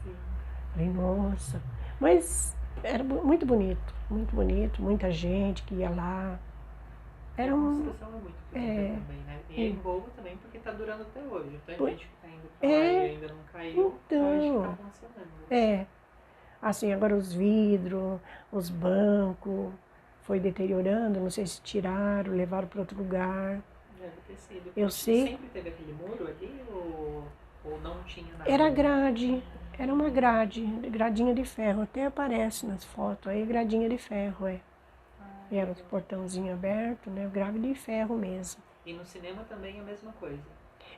Falei, nossa. Mas era muito bonito, muita gente que ia lá. Era a construção é muito bonita também, né? E é boa também porque está durando até hoje. Tem gente que está indo para lá e ainda não caiu, então acho que está funcionando. Assim, agora os vidros, os bancos, foi deteriorando, não sei se tiraram, levaram para outro lugar. Deve ter sido. Eu sei. Sempre teve aquele muro ali ou não tinha nada? Era grade, era uma grade, gradinha de ferro, até aparece nas fotos aí, gradinha de ferro, E era os portãozinhos abertos, né? Grade de ferro mesmo. E no cinema também a mesma coisa?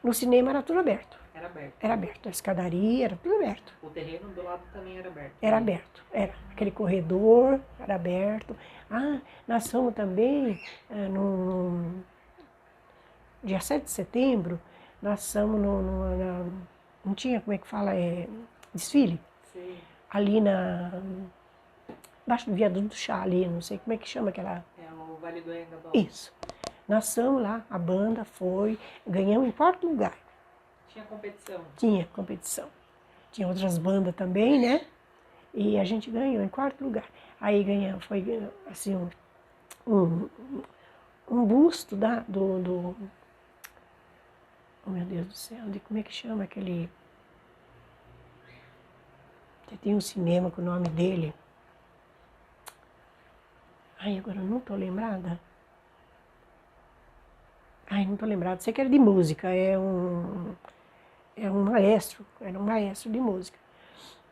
No cinema era tudo aberto. Era aberto? Era aberto. A escadaria era tudo aberto. O terreno do lado também era aberto? Era aberto, era. Aquele corredor era aberto. Nós fomos também, no dia 7 de setembro, nós fomos não tinha, como é que fala, desfile? Sim. Ali embaixo do viaduto do chá ali, não sei como é que chama aquela... É o Vale do Engabaú. Isso. Nós fomos lá, a banda foi, ganhamos em quarto lugar. Tinha competição? Tinha competição. Tinha outras bandas também, né? E a gente ganhou em quarto lugar. Aí ganhamos, foi assim, um busto do... Oh, meu Deus do céu, como é que chama aquele... Tem um cinema com o nome dele. Agora eu não estou lembrada. Não estou lembrada. Sei que era de música, é um maestro, era um maestro de música.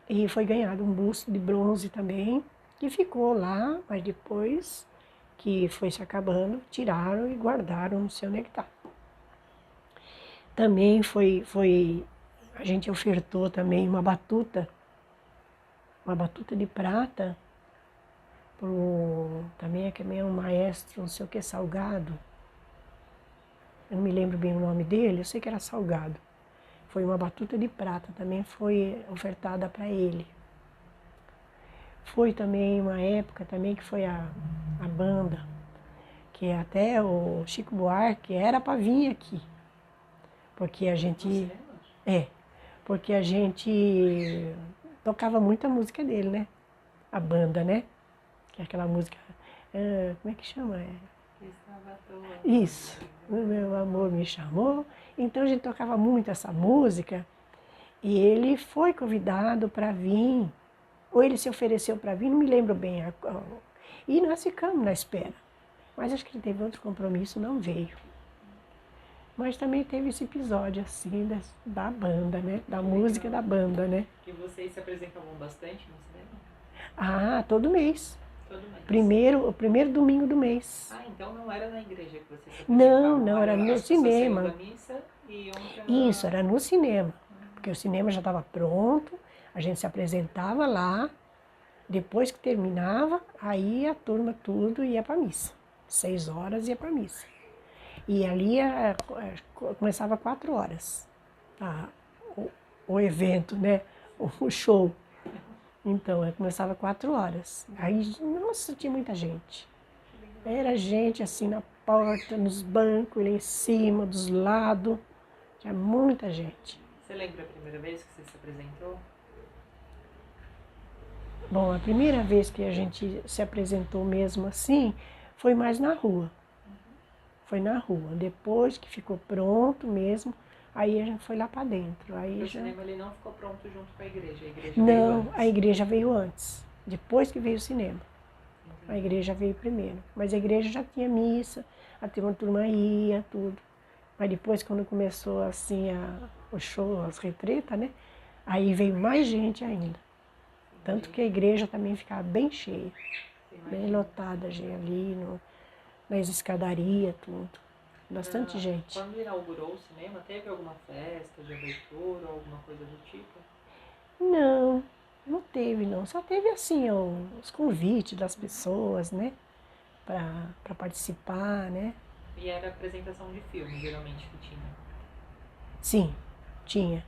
E foi ganhado um busto de bronze também, que ficou lá, mas depois que foi se acabando, tiraram e guardaram no seu nectar. Também a gente ofertou também uma batuta de prata, também é um maestro, não sei o que, Salgado. Eu não me lembro bem o nome dele, eu sei que era Salgado. Foi uma batuta de prata, também foi ofertada para ele. Foi também uma época também que foi a banda, que até o Chico Buarque era para vir aqui. Porque a gente... porque a gente tocava muita música dele, né? A banda, né? que é aquela música, como é que chama? Estava à toa. Isso, o meu amor me chamou. Então a gente tocava muito essa música e ele foi convidado para vir, ou ele se ofereceu para vir, não me lembro bem. E nós ficamos na espera. Mas acho que ele teve outro compromisso, não veio. Mas também teve esse episódio assim da banda, né? Da música da banda, né? E vocês se apresentavam bastante no cinema? Ah, todo mês. Todo mês. O primeiro domingo do mês. Ah, então não era na igreja que vocês se apresentavam? Não, era no as pessoas cinema. saíam da missa e iam pra... Isso, era no cinema. Porque o cinema já estava pronto, a gente se apresentava lá, depois que terminava, aí a turma tudo ia para missa. 6 horas ia para missa. E ali começava 4 horas o evento, né? O show. Então, começava 4 horas. Aí, nossa, tinha muita gente. Era gente assim na porta, nos bancos, lá em cima, dos lados. Tinha muita gente. Você lembra a primeira vez que você se apresentou? Bom, a primeira vez que a gente se apresentou mesmo assim, foi mais na rua. Foi na rua. Depois que ficou pronto mesmo, aí a gente foi lá para dentro. Aí O já... cinema ele não ficou pronto junto com a igreja veio Não, antes. a igreja veio antes. Depois que veio o cinema. A igreja veio primeiro. Mas a igreja já tinha missa, a turma ia, tudo. Mas depois, quando começou assim o show, as retretas, né? Aí veio mais gente ainda. Tanto que a igreja também ficava bem cheia, bem lotada gente ali, nas escadarias, tudo. Bastante gente. Quando inaugurou o cinema, teve alguma festa de abertura ou alguma coisa do tipo? Não, não teve não. Só teve assim os convites das pessoas, né? Para participar, né? E era apresentação de filme, geralmente, que tinha? Sim, tinha.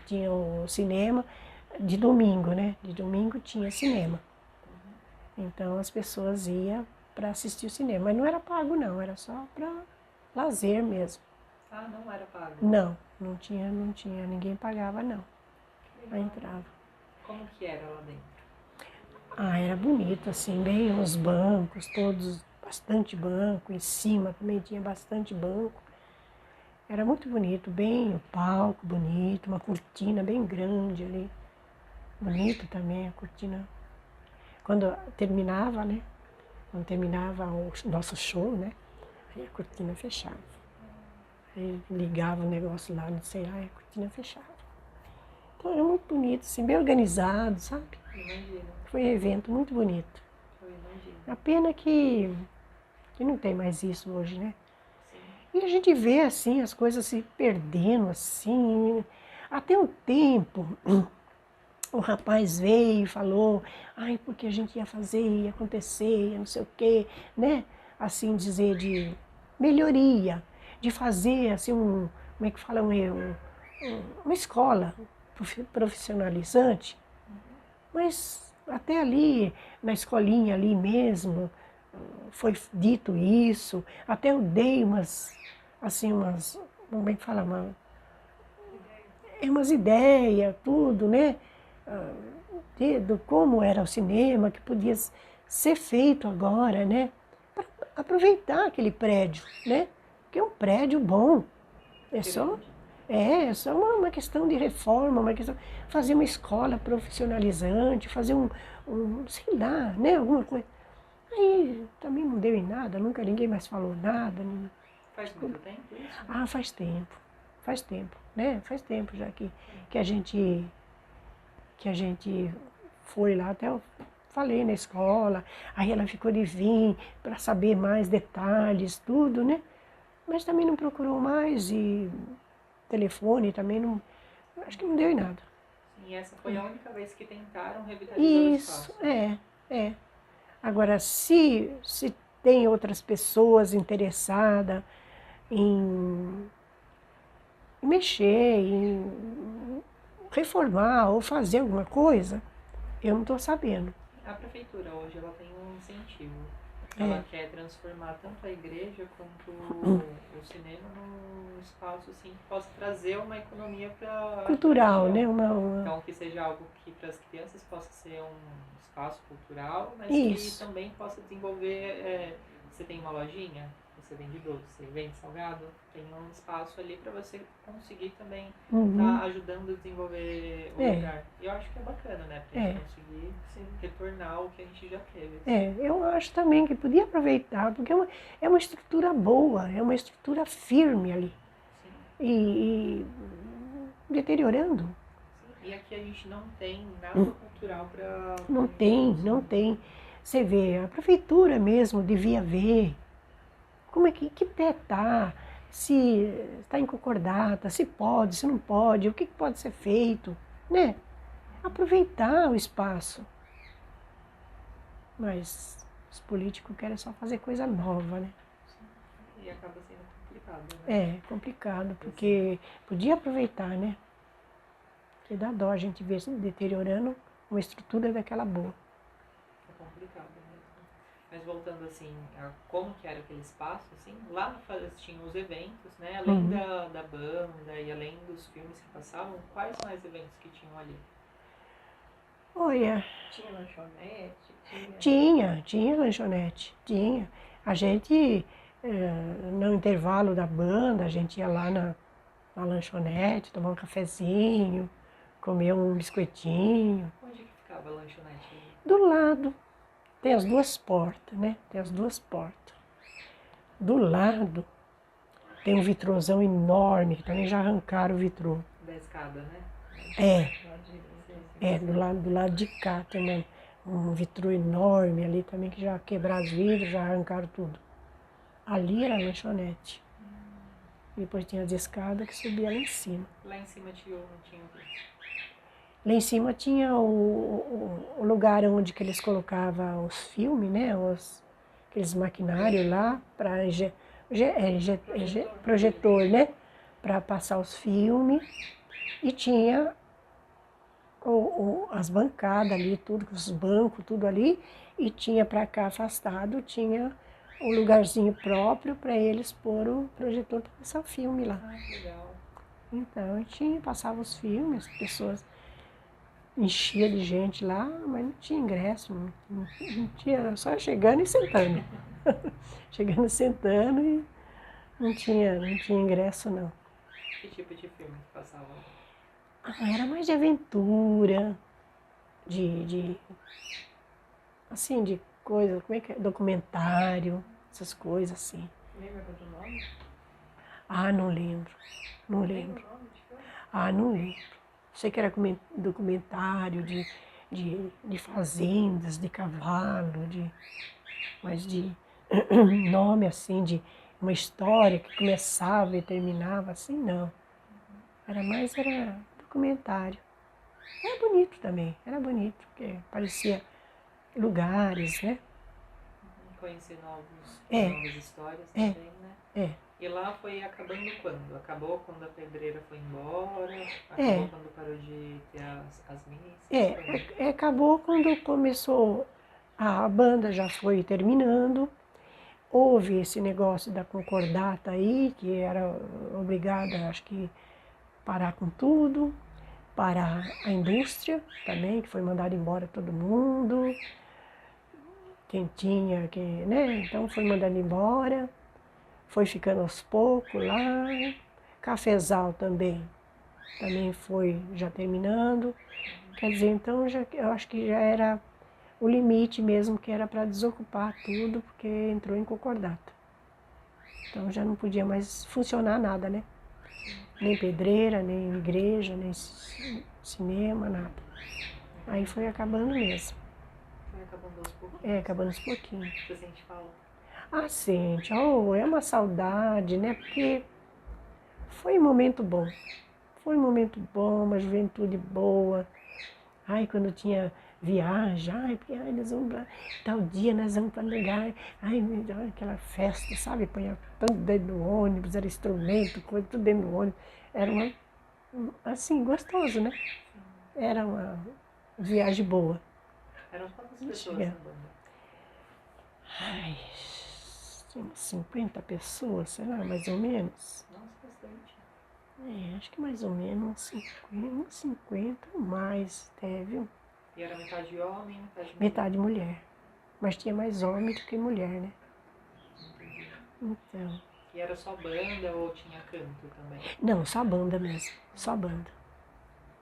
Tinha o cinema de domingo, né? De domingo tinha cinema. Então as pessoas iam para assistir o cinema. Mas não era pago não, era só para lazer mesmo. Ah, não era pago? Não tinha, ninguém pagava não. Aí entrava. Como que era lá dentro? Ah, era bonito assim, bem os bancos, todos, bastante banco, em cima também tinha bastante banco. Era muito bonito, bem o palco bonito, uma cortina bem grande ali. Bonito também a cortina. Quando terminava, né? Quando terminava o nosso show, né? Aí a cortina fechava. Aí ligava o negócio lá, não sei lá, e a cortina fechava. Então era muito bonito, assim, bem organizado, sabe? Imagina. Foi um evento muito bonito. Eu imagino. A pena que não tem mais isso hoje, né? Sim. E a gente vê, assim, as coisas se perdendo, assim. Até um tempo, o rapaz veio e falou, ai, porque a gente ia fazer, ia acontecer, ia não sei o quê, né? Assim, dizer de melhoria, de fazer, assim, como é que fala, uma escola profissionalizante. Mas até ali, na escolinha ali mesmo, foi dito isso, até eu dei como é que fala, umas ideias, tudo, né? Do como era o cinema, que podia ser feito agora, né? Para aproveitar aquele prédio, né? Que é um prédio bom. É só uma questão de reforma, uma questão fazer uma escola profissionalizante, fazer sei lá, né? Alguma coisa. Aí também não deu em nada, nunca ninguém mais falou nada. Faz muito tempo isso? Ah, faz tempo, né? Faz tempo já que a gente foi lá, até eu falei na escola, aí ela ficou de vir para saber mais detalhes, tudo, né? Mas também não procurou mais e telefone também não, acho que não deu em nada. Sim, essa foi a única vez que tentaram revitalizar o espaço. Isso, é. Agora, se tem outras pessoas interessadas em mexer, em reformar ou fazer alguma coisa, eu não estou sabendo. A prefeitura hoje ela tem um incentivo ela quer transformar tanto a igreja quanto o cinema num espaço assim, que possa trazer uma economia para cultural, né? Então, que seja algo que para as crianças possa ser um espaço cultural, mas Isso. que também possa desenvolver. Você tem uma lojinha, você vende doce, você vende salgado, tem um espaço ali para você conseguir também estar ajudando a desenvolver o lugar. E eu acho que é bacana, né? Pra gente conseguir retornar o que a gente já teve. Eu acho também que podia aproveitar, porque é uma estrutura boa, é uma estrutura firme ali. Sim. E deteriorando. Sim. E aqui a gente não tem nada cultural para... Não tem. Você vê, a prefeitura mesmo devia ver como é que pé está, se está em concordata, se pode, se não pode, o que pode ser feito, né? Aproveitar o espaço. Mas os políticos querem só fazer coisa nova, né? E acaba sendo complicado, né? É complicado, porque podia aproveitar, né? Porque dá dó a gente ver se deteriorando uma estrutura daquela boa. É complicado mesmo. Mas voltando assim, a como que era aquele espaço, assim, lá tinham os eventos, né? Além da banda e além dos filmes que passavam, quais mais eventos que tinham ali? Olha, Tinha lanchonete? tinha lanchonete, tinha. A gente, no intervalo da banda, a gente ia lá na lanchonete, tomar um cafezinho, comer um biscoitinho. Onde que ficava a lanchonete ali? Do lado, tem as duas portas, né? Tem as duas portas. Do lado tem um vitrôzão enorme, que também já arrancaram o vitrô. Da escada, né? Do lado de cá tem um vitrô enorme ali também, que já quebraram os vidros, já arrancaram tudo. Ali era a lanchonete. Depois tinha as escadas que subia lá em cima. Lá em cima tinha o quê? Lá em cima tinha o lugar onde que eles colocavam os filmes, né? Aqueles maquinários lá para projetor, né? Para passar os filmes. E tinha as bancadas ali, tudo, os bancos, tudo ali. E tinha para cá afastado, tinha um lugarzinho próprio para eles pôr o projetor para passar o filme lá. Ah, que legal. Então, passava os filmes, as pessoas enchia de gente lá, mas não tinha ingresso, não tinha, era só chegando e sentando. Chegando e sentando e não tinha ingresso não. Que tipo de filme que passava? Era mais de aventura, assim, de coisa, como é que é? Documentário, essas coisas assim. Lembra do nome? Ah, não lembro. Não lembro. Ah, não lembro. Sei que era documentário de fazendas, de cavalo, mas de nome assim, de uma história que começava e terminava assim, não. Era documentário. Era bonito também, era bonito, porque parecia lugares, né? Conhecer novas histórias também, né? É. E lá foi acabando quando? Acabou quando a pedreira foi embora? Acabou quando parou de ter as missas? Acabou quando começou, a banda já foi terminando, houve esse negócio da concordata aí, que era obrigada, acho que, parar com tudo, parar a indústria também, que foi mandado embora todo mundo, quem tinha, né? Então foi mandado embora. Foi ficando aos poucos lá. Cafezal também foi já terminando. Quer dizer, então eu acho que já era o limite mesmo, que era para desocupar tudo, porque entrou em concordata. Então já não podia mais funcionar nada, né? Nem pedreira, nem igreja, nem cinema, nada. Aí foi acabando mesmo. Foi acabando aos pouquinhos. Acabando aos pouquinhos. Você sente falta? Ah, sente. Oh, é uma saudade, né? Porque foi um momento bom. Foi um momento bom, uma juventude boa. Ai, quando tinha viagem, porque nós vamos para tal dia, nós vamos para lugar. Ai, aquela festa, sabe? Punha tudo dentro do ônibus, era instrumento, coisa, tudo dentro do ônibus. Era assim, gostoso, né? Era uma viagem boa. Eram quantas pessoas na banda? Ai, umas 50 pessoas, sei lá, mais ou menos. Nossa, bastante. Acho que mais ou menos uns 50 ou mais, teve. E era metade homem, metade mulher? Metade mulher. Mas tinha mais homem do que mulher, né? Entendi. Então. E era só banda ou tinha canto também? Não, só banda mesmo. Só banda.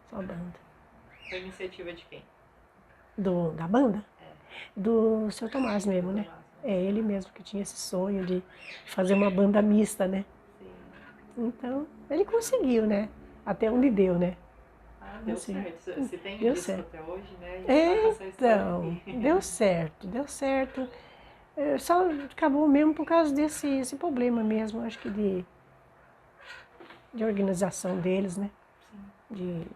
Só banda. Foi iniciativa de quem? Da banda? É. Do seu Tomás mesmo, né? Tomás, né? É ele mesmo que tinha esse sonho de fazer uma banda mista, né? Sim. Então, ele conseguiu, né? Até onde deu, né? Ah, deu certo. Se tem Deu disco certo. até hoje, né? A gente tá com essa história Então, aqui. deu certo, deu certo. Só acabou mesmo por causa desse problema mesmo, acho que de organização deles, né? Sim. De,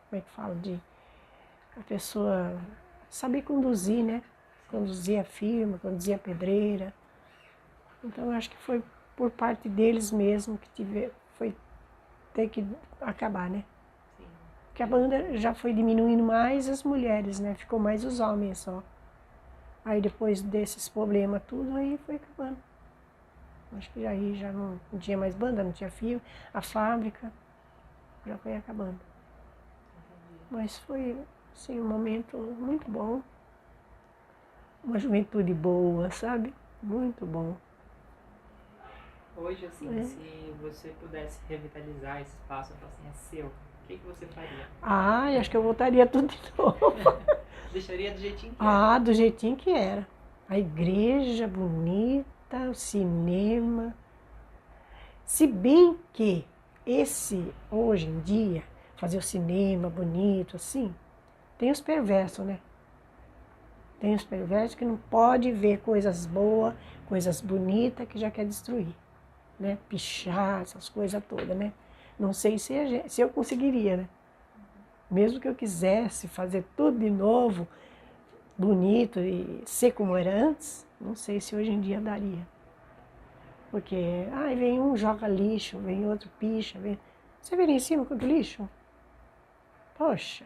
como é que fala? De a pessoa saber conduzir, né? Conduzir a firma, conduzir a pedreira. Então, acho que foi por parte deles mesmo que foi ter que acabar, né? Sim. Porque a banda já foi diminuindo mais as mulheres, né? Ficou mais os homens só. Aí depois desses problemas tudo, aí foi acabando. Acho que aí já não tinha mais banda, não tinha fio, a fábrica já foi acabando. Entendi. Mas foi, assim, um momento muito bom. Uma juventude boa, sabe? Muito bom. Hoje, assim, se você pudesse revitalizar esse espaço, falar assim, é seu, o que você faria? Acho que eu voltaria tudo de novo. Deixaria do jeitinho que era? Do jeitinho que era. A igreja bonita, o cinema. Se bem que hoje em dia, fazer o cinema bonito assim, tem os perversos, né? Tem os perversos que não pode ver coisas boas, coisas bonitas que já quer destruir, né? Pichar, essas coisas todas, né? Não sei se eu conseguiria, né? Mesmo que eu quisesse fazer tudo de novo, bonito e ser como era antes, não sei se hoje em dia daria. Porque, vem um joga lixo, vem outro picha, vem... Você vê em cima quanto lixo? Poxa,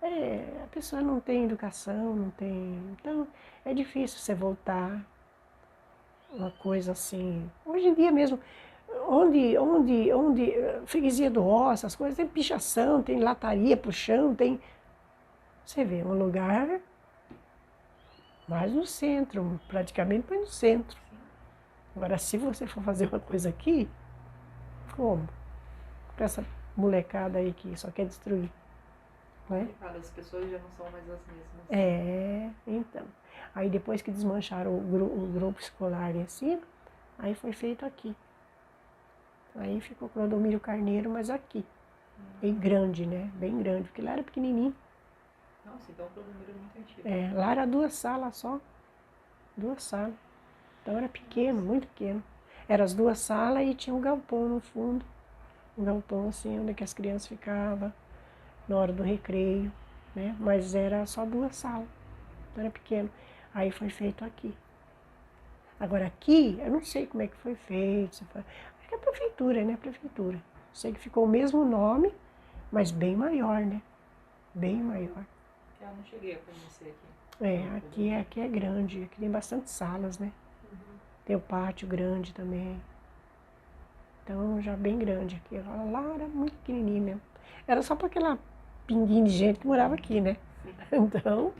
a pessoa não tem educação, não tem... Então, é difícil você voltar uma coisa assim. Hoje em dia mesmo, onde freguesia do ó, essas coisas, tem pichação, tem lataria pro chão, tem... Você vê, um lugar mais no centro, praticamente mais no centro. Agora, se você for fazer uma coisa aqui, como? Com essa molecada aí que só quer destruir. Né? As pessoas já não são mais as mesmas. Então. Aí depois que desmancharam o grupo escolar em cima, aí foi feito aqui. Aí ficou Clodomiro Carneiro, mas aqui. Bem grande, né? Bem grande, porque lá era pequenininho. Nossa, então o Clodomiro é muito antigo. Lá era 2 salas só. 2 salas. Então era pequeno, muito pequeno. Eram as 2 salas e tinha um galpão no fundo. Um galpão assim, onde que as crianças ficavam na hora do recreio, né? Mas era só 2 salas. Então era pequeno. Aí foi feito aqui. Agora aqui, eu não sei como é que foi feito. Acho que é a prefeitura, né? Prefeitura. Sei que ficou o mesmo nome, mas bem maior, né? Bem maior. Eu não cheguei a conhecer aqui. Aqui é grande. Aqui tem bastante salas, né? Tem o pátio grande também. Então já bem grande aqui. Lá era muito pequenininho mesmo. Era só para aquela pinguinha de gente que morava aqui, né? Então,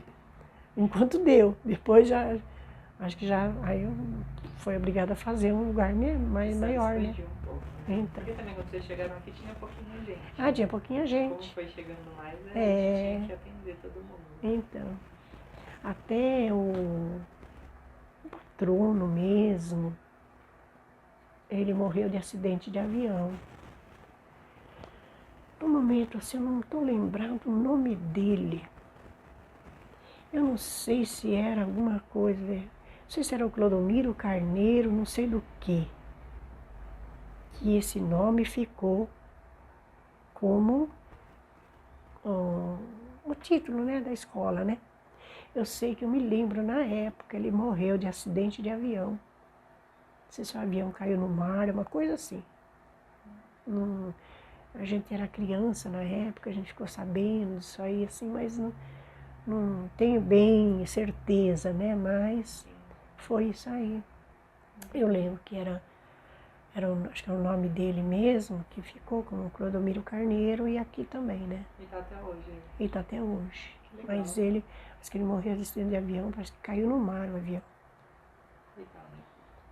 enquanto deu. Depois já, acho que já, aí eu fui obrigada a fazer um lugar maior, né? Um pouco, né? Então. Porque também quando vocês chegaram aqui tinha pouquinha gente. Tinha pouquinha gente. Como foi chegando mais, a gente tinha que atender todo mundo. Então, até o patrono mesmo, ele morreu de acidente de avião. No momento, assim, eu não estou lembrando o nome dele. Eu não sei se era alguma coisa, não sei se era o Clodomiro Carneiro, não sei do que esse nome ficou como o título, né, da escola, né? Eu sei que eu me lembro, na época, ele morreu de acidente de avião. Não sei se o avião caiu no mar, uma coisa assim. A gente era criança na época, a gente ficou sabendo disso aí, assim, mas não tenho bem certeza, né? Mas Foi isso aí. Eu lembro que acho que era o nome dele mesmo, que ficou como Clodomiro Carneiro, e aqui também, né? E tá até hoje. E tá até hoje. Legal. Mas ele, acho que ele morreu de acidente de avião, parece que caiu no mar o avião. Legal, né?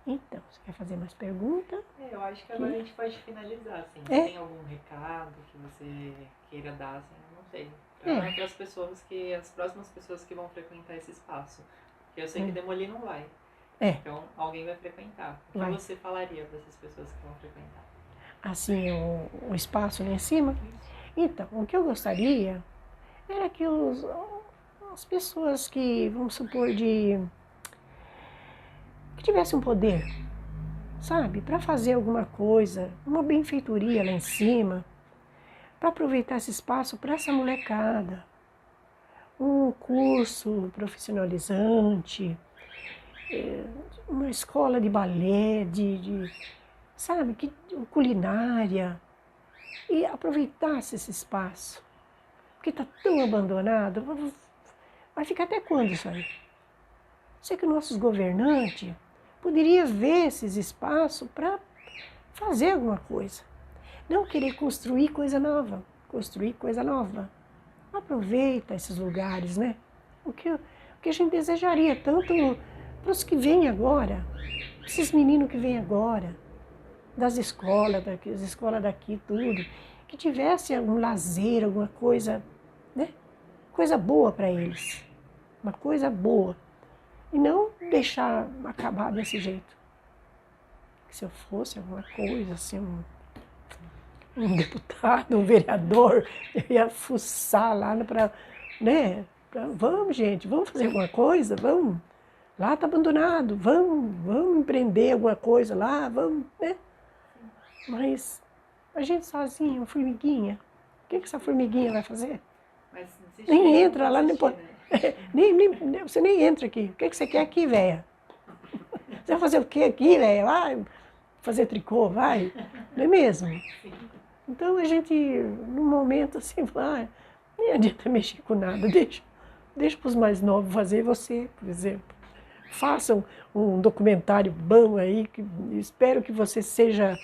Então, você quer fazer mais perguntas? Eu acho que agora a gente pode finalizar, assim. Se tem algum recado que você queira dar, assim, não sei. Para as pessoas as próximas pessoas que vão frequentar esse espaço. Porque eu sei que demolir não vai. Então, alguém vai frequentar. O que você falaria para essas pessoas que vão frequentar? Assim, o espaço lá em cima? Então, o que eu gostaria era que as pessoas que, vamos supor, que tivessem um poder, sabe, para fazer alguma coisa, uma benfeitoria lá em cima, para aproveitar esse espaço para essa molecada, um curso profissionalizante, uma escola de balé, sabe, culinária, e aproveitasse esse espaço, porque está tão abandonado. Vai ficar até quando isso aí? Sei que nossos governantes poderiam ver esses espaços para fazer alguma coisa. Não querer construir coisa nova. Aproveita esses lugares, né? O que a gente desejaria tanto para os que vêm agora, esses meninos que vêm agora, das escolas daqui, tudo, que tivesse algum lazer, alguma coisa, né? Coisa boa para eles. Uma coisa boa. E não deixar acabar desse jeito. Se eu fosse alguma coisa, assim, um deputado, um vereador, eu ia fuçar lá para, né? Vamos, gente, vamos fazer alguma coisa, vamos. Lá está abandonado, vamos empreender alguma coisa lá, vamos, né? Mas a gente sozinha, uma formiguinha, o que essa formiguinha vai fazer? Mas nem entra lá, você nem entra aqui. O que você quer aqui, velha? Você vai fazer o que aqui, velha? Vai fazer tricô, vai? Não é mesmo? Então a gente, num momento assim, nem adianta mexer com nada, deixa para os mais novos fazer. Você, por exemplo, façam um documentário bom aí, que espero que você seja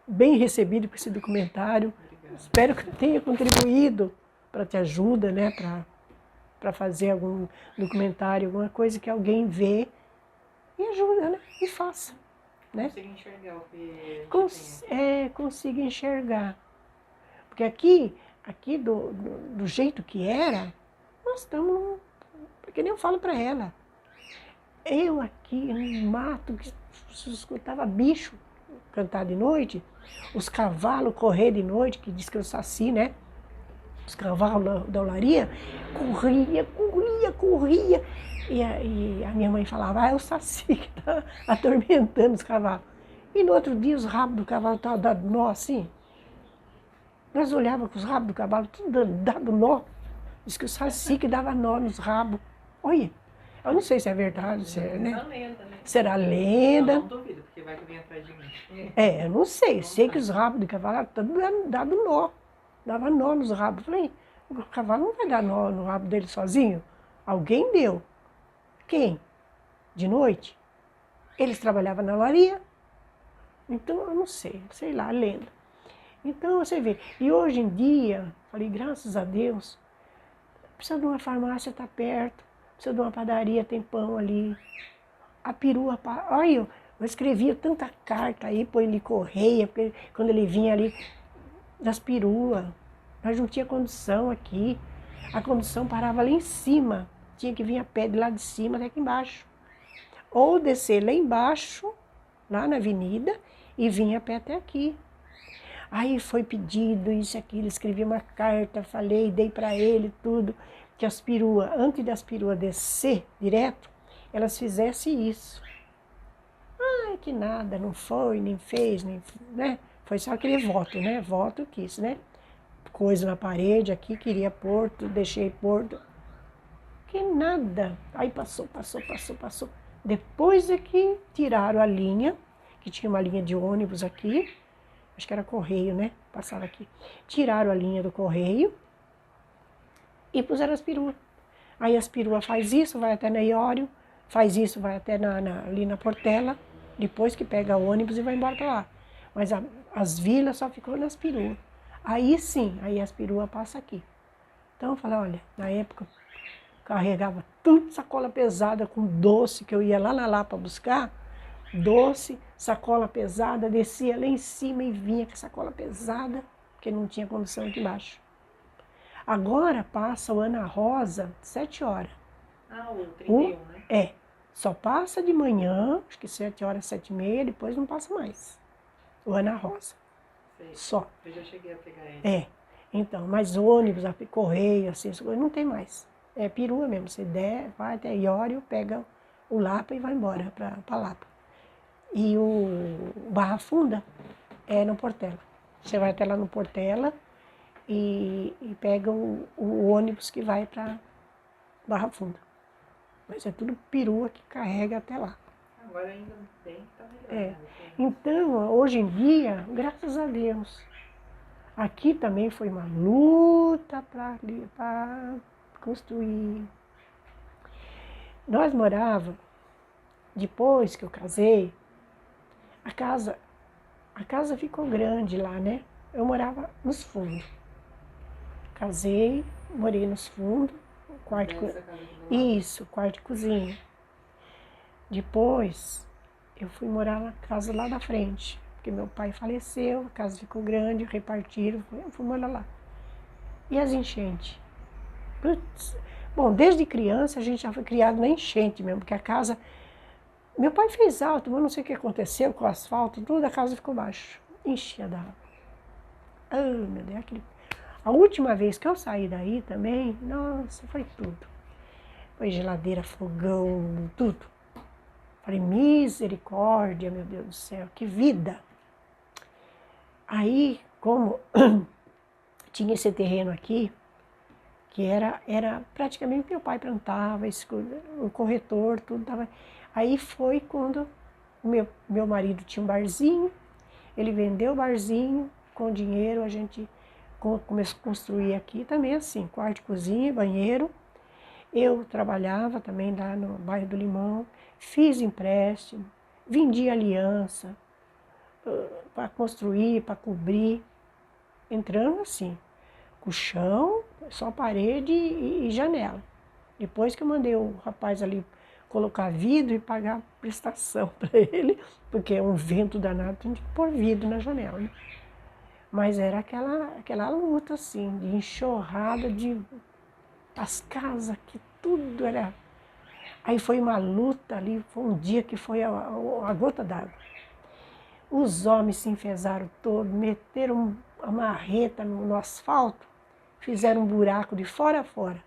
bem recebido com esse documentário. Obrigada. Espero que tenha contribuído para te ajuda, né, para fazer algum documentário, alguma coisa que alguém vê e ajuda, né, e faça. Né? Consiga enxergar o que consiga enxergar. Porque aqui do jeito que era, nós estamos, porque nem eu falo para ela. Eu aqui no mato, que escutava bicho cantar de noite, os cavalos correr de noite, que diz que eu saci, né? Os cavalos da olaria, corria. E a minha mãe falava, é o saci que está atormentando os cavalos. E no outro dia os rabos do cavalo estavam dando nó assim. Nós olhávamos com os rabos do cavalo, tudo dando nó. Diz que o saci que dava nó nos rabos. Olha, eu não sei se é verdade, se é, né? Lenda, né? Será lenda? Eu não duvido, porque vai que vem atrás de mim. Eu não sei. Sei que os rabos do cavalo estavam dando nó. Dava nó nos rabos. Falei, o cavalo não vai dar nó no rabo dele sozinho? Alguém deu. Quem? De noite? Eles trabalhavam na olaria. Então, eu não sei lá, lenda. Então, você vê. E hoje em dia, falei, graças a Deus, precisa de uma farmácia, está perto. Precisa de uma padaria, tem pão ali. A perua, olha, eu escrevia tanta carta aí, pô, ele correia, porque quando ele vinha ali das peruas, nós não tinha condução aqui. A condução parava lá em cima. Tinha que vir a pé de lá de cima até aqui embaixo. Ou descer lá embaixo, lá na avenida, e vir a pé até aqui. Aí foi pedido isso e aquilo, escrevi uma carta, falei, dei para ele tudo, que as peruas, antes das peruas descer direto, elas fizessem isso. Ai, que nada, não foi, nem fez, nem, né? Foi só aquele voto, né? Voto quis, né? Coisa na parede aqui, queria pôr, deixei pôr. Que nada. Aí passou. Depois é que tiraram a linha, que tinha uma linha de ônibus aqui, acho que era correio, né? Passava aqui. Tiraram a linha do correio e puseram as peruas. Aí as peruas faz isso, vai até na Iório, faz isso, vai até ali na Portela, depois que pega o ônibus e vai embora para lá. Mas as vilas só ficou nas peruas. Aí sim, aí as peruas passam aqui. Então eu falei, olha, na época carregava tudo sacola pesada com doce, que eu ia lá na Lapa buscar, doce, sacola pesada, descia lá em cima e vinha com a sacola pesada, porque não tinha condição aqui embaixo. Agora passa o Ana Rosa, 7 horas. Ah, o 31, né? É, só passa de manhã, acho que 7 horas, 7h30, depois não passa mais. O Ana Rosa. Sei. Só. Eu já cheguei a pegar ele. É, então, mas ônibus, correio, assim, não tem mais. É perua mesmo, você vai até Iório, pega o Lapa e vai embora para Lapa. E o Barra Funda é no Portela. Você vai até lá no Portela e pega o ônibus que vai para Barra Funda. Mas é tudo perua que carrega até lá. Agora ainda bem que tá melhor. É. Né? Então, hoje em dia, graças a Deus, aqui também foi uma luta para construir. Nós morávamos, depois que eu casei, a casa ficou grande lá, né? Eu morava nos fundos. Casei, morei nos fundos, quarto e cozinha. Depois, eu fui morar na casa lá da frente, porque meu pai faleceu, a casa ficou grande, repartiram, eu fui morar lá. E as enchentes? Putz. Bom, desde criança a gente já foi criado na enchente mesmo, porque a casa... Meu pai fez alto, mas não sei o que aconteceu com o asfalto, tudo, a casa ficou baixo. Enchia d'água. Ah, meu Deus, A última vez que eu saí daí também, nossa, foi tudo. Foi geladeira, fogão, tudo. Falei, misericórdia, meu Deus do céu, que vida. Aí, como tinha esse terreno aqui, que era praticamente meu pai plantava, o corretor, tudo tava. Aí foi quando meu marido tinha um barzinho, ele vendeu o barzinho, com o dinheiro a gente começou a construir aqui também assim, quarto, cozinha, banheiro. Eu trabalhava também lá no bairro do Limão, fiz empréstimo, vendi aliança para construir, para cobrir, entrando assim, com chão, só parede e janela. Depois que eu mandei o rapaz ali colocar vidro e pagar a prestação para ele, porque é um vento danado, tem que pôr vidro na janela, né? Mas era aquela luta assim, de enxurrada, as casas, que tudo era... Aí foi uma luta ali, foi um dia que foi a gota d'água. Os homens se enfesaram todos, meteram a marreta no asfalto, fizeram um buraco de fora a fora.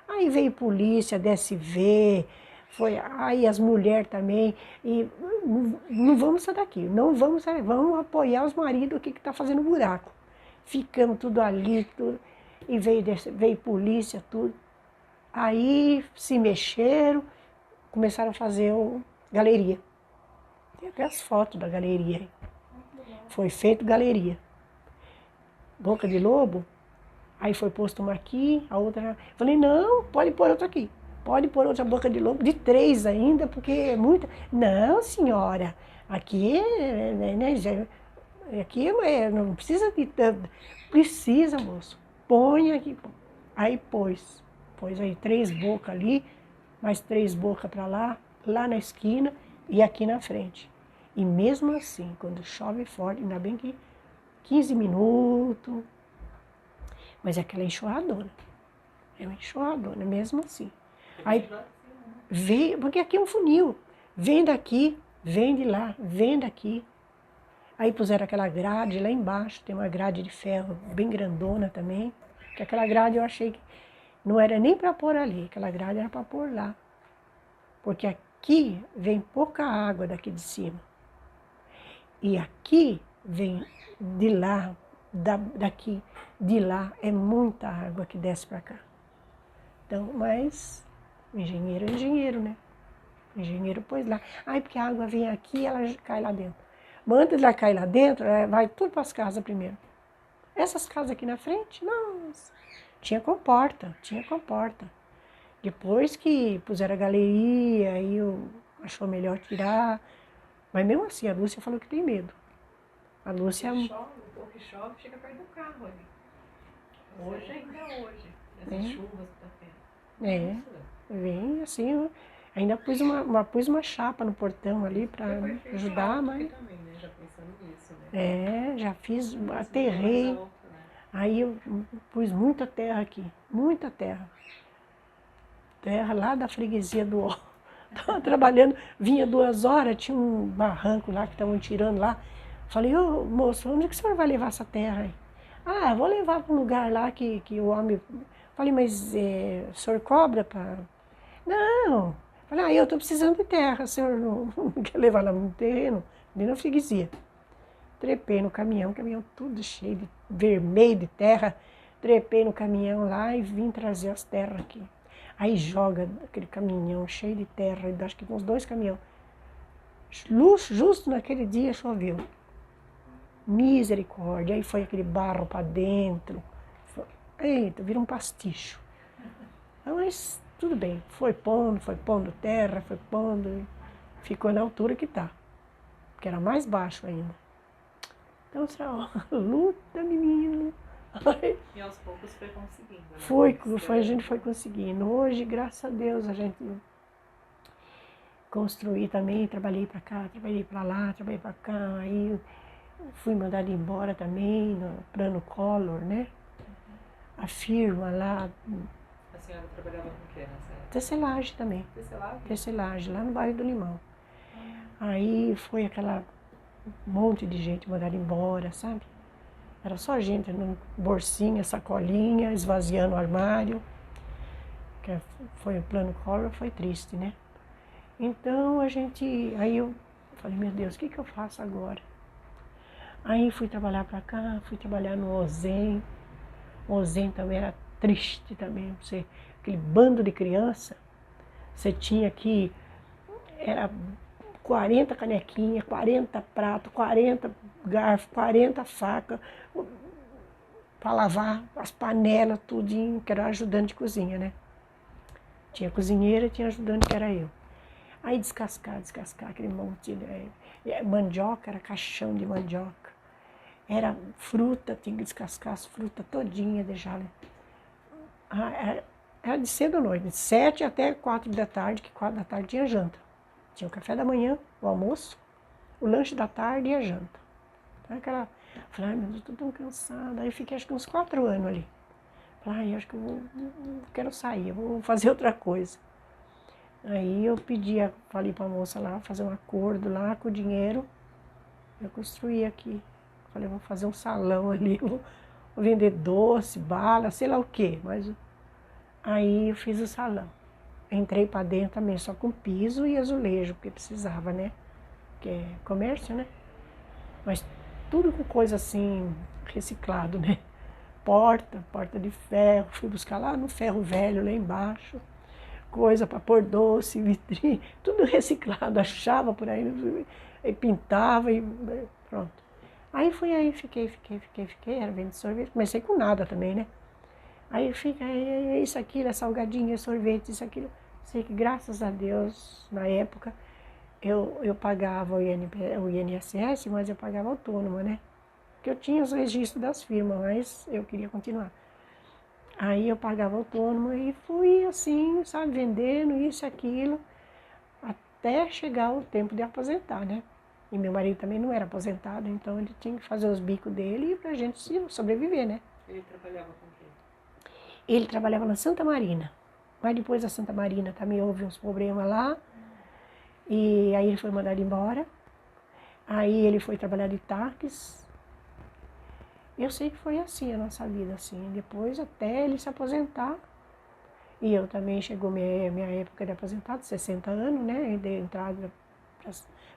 Aí veio polícia, DSV, aí as mulheres também, e não vamos sair daqui, não vamos sair, vamos apoiar os maridos que está fazendo buraco. Ficamos tudo ali, tudo, e veio polícia, tudo. Aí se mexeram, começaram a fazer galeria. Tem até as fotos da galeria. Foi feito galeria. Boca de lobo. Aí foi posto uma aqui, a outra... Falei, não, pode pôr outra aqui. Pode pôr outra boca de lobo, de 3 ainda, porque é muita... Não, senhora, aqui aqui não precisa de tanto. Precisa, moço. Põe aqui. Aí pôs aí 3 bocas ali, mais 3 bocas para lá na esquina e aqui na frente. E mesmo assim, quando chove forte, ainda bem que 15 minutos... Mas é aquela enxurradona. É uma enxurradona, mesmo assim. Aí vem, porque aqui é um funil. Vem daqui, vem de lá, vem daqui. Aí puseram aquela grade lá embaixo, tem uma grade de ferro bem grandona também. Que aquela grade eu achei que não era nem para pôr ali, aquela grade era para pôr lá. Porque aqui vem pouca água daqui de cima. E aqui vem de lá, daqui, de lá, é muita água que desce para cá. Então, mas engenheiro é engenheiro, né? O engenheiro pôs lá. Aí porque a água vem aqui e ela cai lá dentro. Mas antes de ela cair lá dentro, vai tudo para as casas primeiro. Essas casas aqui na frente, nossa, tinha comporta. Depois que puseram a galeria, aí achou melhor tirar. Mas mesmo assim, a Lúcia falou que tem medo. A Lúcia... O que chove chega perto do carro ali. Hoje ainda é hoje. Essas chuvas que tá tendo. Vem assim, ainda pus uma chapa no portão ali para ajudar, mas... Também, né? Já pensando nisso, né? Já fiz, aterrei. Alto, né? Aí eu pus muita terra aqui, muita terra. Terra lá da freguesia do Ó. Estava trabalhando, vinha 2 horas, tinha um barranco lá que estavam tirando lá. Falei, ô moço, onde que o senhor vai levar essa terra aí? Ah, vou levar para um lugar lá que o homem... Falei, mas o senhor cobra para... Não. Falei, eu estou precisando de terra, o senhor não quer levar lá no terreno? Nem na freguesia. Trepei no caminhão tudo cheio de vermelho de terra. Trepei no caminhão lá e vim trazer as terras aqui. Aí joga aquele caminhão cheio de terra, acho que uns 2 caminhões. Justo naquele dia choveu. Misericórdia, aí foi aquele barro para dentro. Eita, vira um pasticho. Mas tudo bem, foi pondo terra, foi pondo. Ficou na altura que está, porque era mais baixo ainda. Então, luta, menino. E aos poucos foi conseguindo. Né? A gente foi conseguindo. Hoje, graças a Deus, a gente construí também, trabalhei para cá, trabalhei para lá, trabalhei para cá. Aí fui mandada embora também, no plano Collor, né? A firma lá. A senhora trabalhava com o que nessa época? Tecelagem também. Tecelagem? Tecelagem, lá no bairro do Limão. Aí foi aquela monte de gente mandada embora, sabe? Era só gente no bolsinha, sacolinha, esvaziando o armário. Que foi o plano Collor, foi triste, né? Então aí eu falei, meu Deus, o que eu faço agora? Aí fui trabalhar para cá, fui trabalhar no Ozen. O Ozen também era triste também, aquele bando de criança. Você tinha aqui, era 40 canequinhas, 40 pratos, 40 garfos, 40 facas, para lavar as panelas, tudinho, que era ajudante de cozinha, né? Tinha cozinheira e tinha ajudante, que era eu. Aí descascar, aquele monte de mandioca, era caixão de mandioca. Era fruta, tinha que descascar as frutas todinha, deixar. Era de cedo à noite, de 7 até 4 da tarde, que 4 da tarde tinha janta. Tinha o café da manhã, o almoço, o lanche da tarde e a janta. Então, falei, ai meu Deus, estou tão cansada. Aí fiquei acho que uns 4 anos ali. Falei, ai, acho que eu quero sair, eu vou fazer outra coisa. Aí eu falei para a moça lá, fazer um acordo lá com o dinheiro. Eu construí aqui. Falei, vou fazer um salão ali, vou vender doce, bala, sei lá o quê. Mas aí eu fiz o salão. Entrei para dentro também, só com piso e azulejo, porque precisava, né? Porque é comércio, né? Mas tudo com coisa assim, reciclado, né? Porta de ferro, fui buscar lá no ferro velho, lá embaixo. Coisa para pôr doce, vitrine, tudo reciclado, achava por aí, e pintava e pronto. Aí fiquei, era vendendo sorvete, comecei com nada também, né? Aí fiquei, isso, aquilo, salgadinho, sorvete, isso, aquilo. Sei que graças a Deus, na época, eu pagava o INSS, mas eu pagava autônoma, né? Porque eu tinha os registros das firmas, mas eu queria continuar. Aí eu pagava autônoma e fui assim, sabe, vendendo isso e aquilo, até chegar o tempo de aposentar, né? E meu marido também não era aposentado, então ele tinha que fazer os bicos dele pra gente sobreviver, né? Ele trabalhava com o quê? Ele trabalhava na Santa Marina, mas depois da Santa Marina também houve uns problemas lá, e aí ele foi mandado embora, aí ele foi trabalhar de táxis. Eu sei que foi assim a nossa vida, assim, depois até ele se aposentar. E eu também, chegou minha época de aposentado, 60 anos, né, e dei entrada para...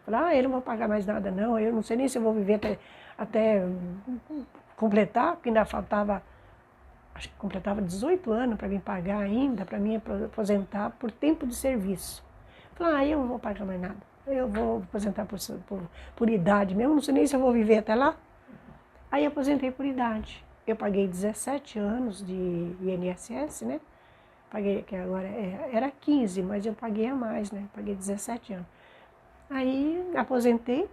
Falei, eu não vou pagar mais nada não, eu não sei nem se eu vou viver até completar, porque ainda faltava, acho que completava 18 anos para mim pagar ainda, para mim aposentar por tempo de serviço. Falei, eu não vou pagar mais nada, eu vou aposentar por idade mesmo, não sei nem se eu vou viver até lá. Aí eu aposentei por idade. Eu paguei 17 anos de INSS, né? Paguei, que agora era 15, mas eu paguei a mais, né? Paguei 17 anos. Aí aposentei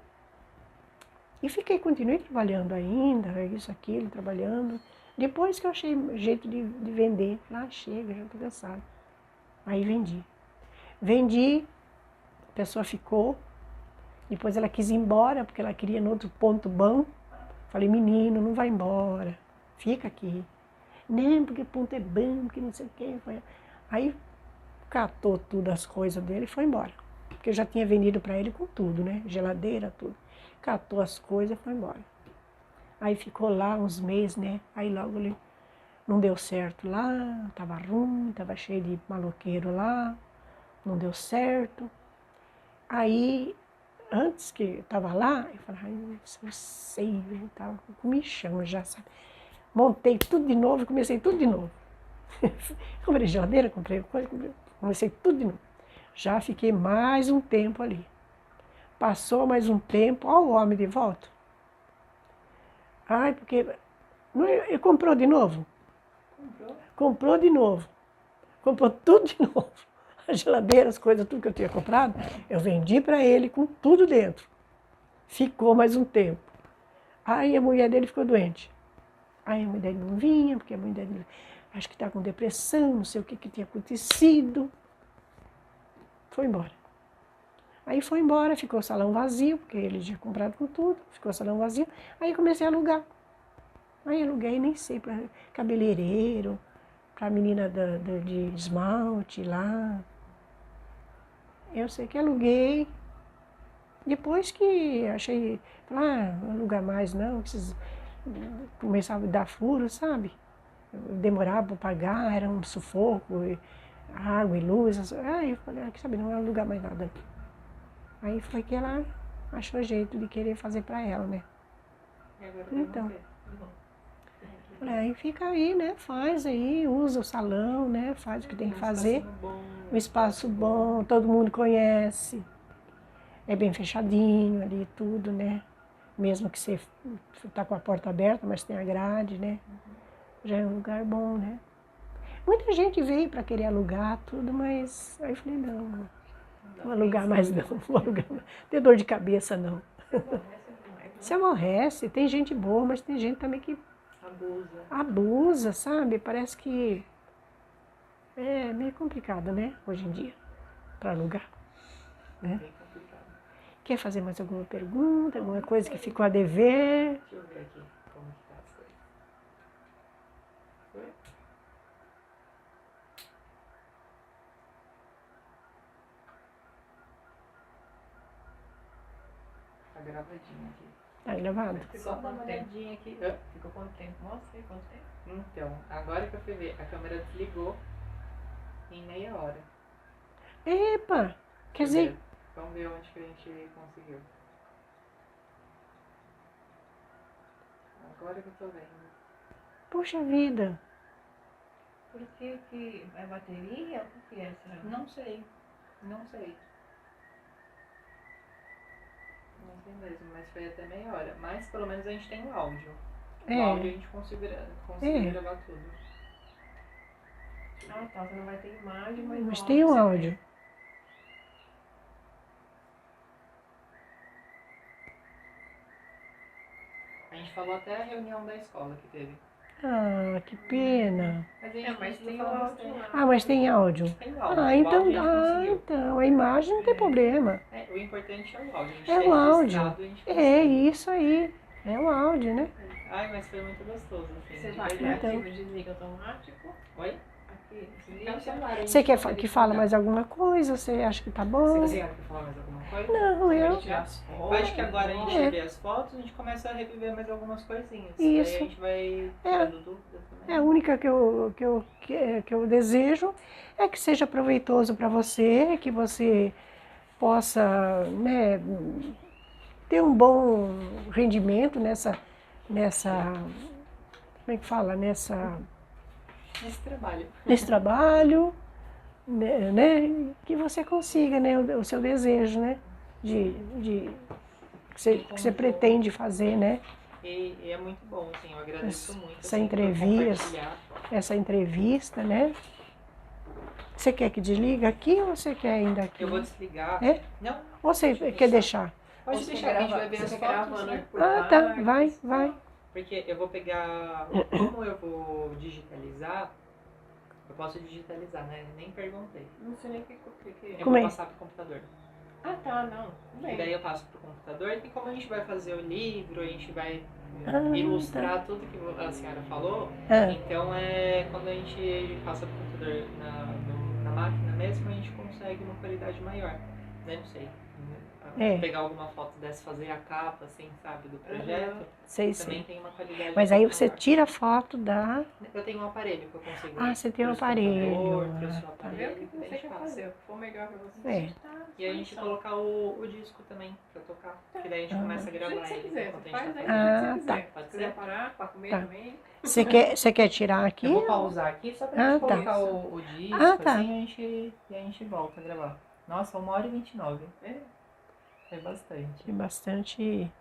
e continuei trabalhando ainda, isso, aquilo, trabalhando. Depois que eu achei jeito de vender, chega, já estou cansada. Aí vendi. Vendi, a pessoa ficou, depois ela quis ir embora, porque ela queria no outro ponto bom. Falei, menino, não vai embora, fica aqui. Não, porque o ponto é bom, porque não sei o quê. Aí catou tudo as coisas dele e foi embora. Porque eu já tinha vendido para ele com tudo, né? Geladeira, tudo. Catou as coisas e foi embora. Aí ficou lá uns meses, né? Aí logo ele não deu certo lá, tava ruim, tava cheio de maloqueiro lá, não deu certo. Aí, antes que eu tava lá, eu falei, ai, eu sei, eu tava com comichão já, sabe? Montei tudo de novo e comecei tudo de novo. Comprei geladeira, comprei coisa, comecei tudo de novo. Já fiquei mais um tempo ali. Passou mais um tempo, ó o homem de volta. Ai, porque... Ele comprou de novo? Comprou de novo. Comprou tudo de novo. A geladeira, as coisas, tudo que eu tinha comprado, eu vendi para ele com tudo dentro. Ficou mais um tempo. Aí a mulher dele ficou doente. Aí a mulher dele não vinha, porque a mulher dele acho que está com depressão, não sei o que tinha acontecido. Foi embora. Aí foi embora, ficou o salão vazio, porque ele tinha comprado com tudo, ficou o salão vazio. Aí comecei a alugar. Aí aluguei, nem sei, para cabeleireiro, para a menina de esmalte lá. Eu sei que aluguei. Depois que achei, não alugar mais não, começava a dar furo, sabe? Demorava para pagar, era um sufoco, água e luz. Aí eu falei, que sabe, não vai alugar mais nada aqui. Aí foi que ela achou jeito de querer fazer para ela, né? Então, aí fica aí, né? Faz aí, usa o salão, né? Faz o que tem que fazer. Um espaço bom, todo mundo conhece. É bem fechadinho ali, tudo, né? Mesmo que você tá com a porta aberta, mas tem a grade, né? Já é um lugar bom, né? Muita gente veio para querer alugar tudo, mas aí eu falei, não vou alugar mais não, vou alugar mais. Não tem dor de cabeça não. Você aborrece, tem gente boa, mas tem gente também que abusa, sabe? Parece que é meio complicado, né? Hoje em dia, para alugar. Né? Quer fazer mais alguma pergunta, alguma coisa que ficou a dever? Deixa eu ver aqui como que tá as coisas. Foi? Tá gravadinho aqui. Tá gravado? Só dá uma olhadinha aqui. Ficou quanto tempo? Mostra aí quanto tempo. Então, agora que eu fui ver, a câmera desligou em meia hora. Epa! Quer dizer... Vamos ver onde que a gente conseguiu. Agora que eu tô vendo. Puxa vida! Por que é bateria? O que é, será? Não sei. Não sei. Não sei mesmo, mas foi até meia hora. Mas pelo menos a gente tem o áudio. O áudio a gente conseguiu gravar tudo. Ah, tá. Você não vai ter imagem, mas tem o áudio. A gente falou até a reunião da escola que teve. Ah, que pena. Mas tem o áudio lá. Ah, mas tem áudio. Tem o áudio. Então a imagem não tem problema. O importante é o áudio. A gente é o áudio. É isso aí. É o áudio, né? Ai, mas foi muito gostoso, assim. Você vai então. desliga automático? Oi? Aqui, Você quer que fale mais alguma coisa? Você acha que tá bom? Você quer falar mais alguma coisa? Não, eu acho que agora a gente vê as fotos, a gente começa a reviver mais algumas coisinhas. Isso. Aí a gente vai tirando dúvidas também. A única que eu desejo é que seja proveitoso para você, que você possa, né, ter um bom rendimento nessa como é que fala? Nesse trabalho, né, que você consiga, né, o seu desejo, né, que você pretende fazer, né. E é muito bom, assim, eu agradeço muito. Essa entrevista, né. Você quer que desliga aqui ou você quer ainda aqui? Eu vou desligar. É? Não, Ou você quer deixar? pode Você deixar que a gente vai ver você as quer fotos, gravando né? por Ah, tá. partes? Vai. Porque eu vou pegar... Como eu vou digitalizar, eu posso digitalizar, né? Nem perguntei. Não sei nem o que é. Eu Como vou é? passar pro computador. Ah, tá, não. Tudo E daí bem. eu passo pro computador e como a gente vai fazer o livro, a gente vai Ah, ilustrar tudo que a senhora falou, Ah, então quando a gente passa pro computador na máquina mesmo, a gente consegue uma qualidade maior. Né? Não sei. É. Pegar alguma foto dessa, fazer a capa, assim, sabe, do projeto, sei. também tem uma qualidade Mas um aí pouco você maior. tira a foto da... Eu tenho um aparelho que eu consigo. Ah, você tem um trouxe o computador, aparelho. trouxe o Ah, tá. Vê aparelho o que daí a você gente quer passa. fazer. O que for melhor pra você. É. E a gente colocar o disco também pra tocar. Que daí a gente começa a Do gravar jeito que você ele quiser. enquanto Você a gente faz tá aí fazendo. do jeito que Ah, você quiser. Pode Se quiser ser? parar pra comer Tá. também. Você quer tirar aqui? Eu vou pausar aqui só pra Ah, gente tá. colocar o disco, Ah, tá. assim, e a gente volta a gravar. Nossa, 1h29. É bastante. Tem bastante...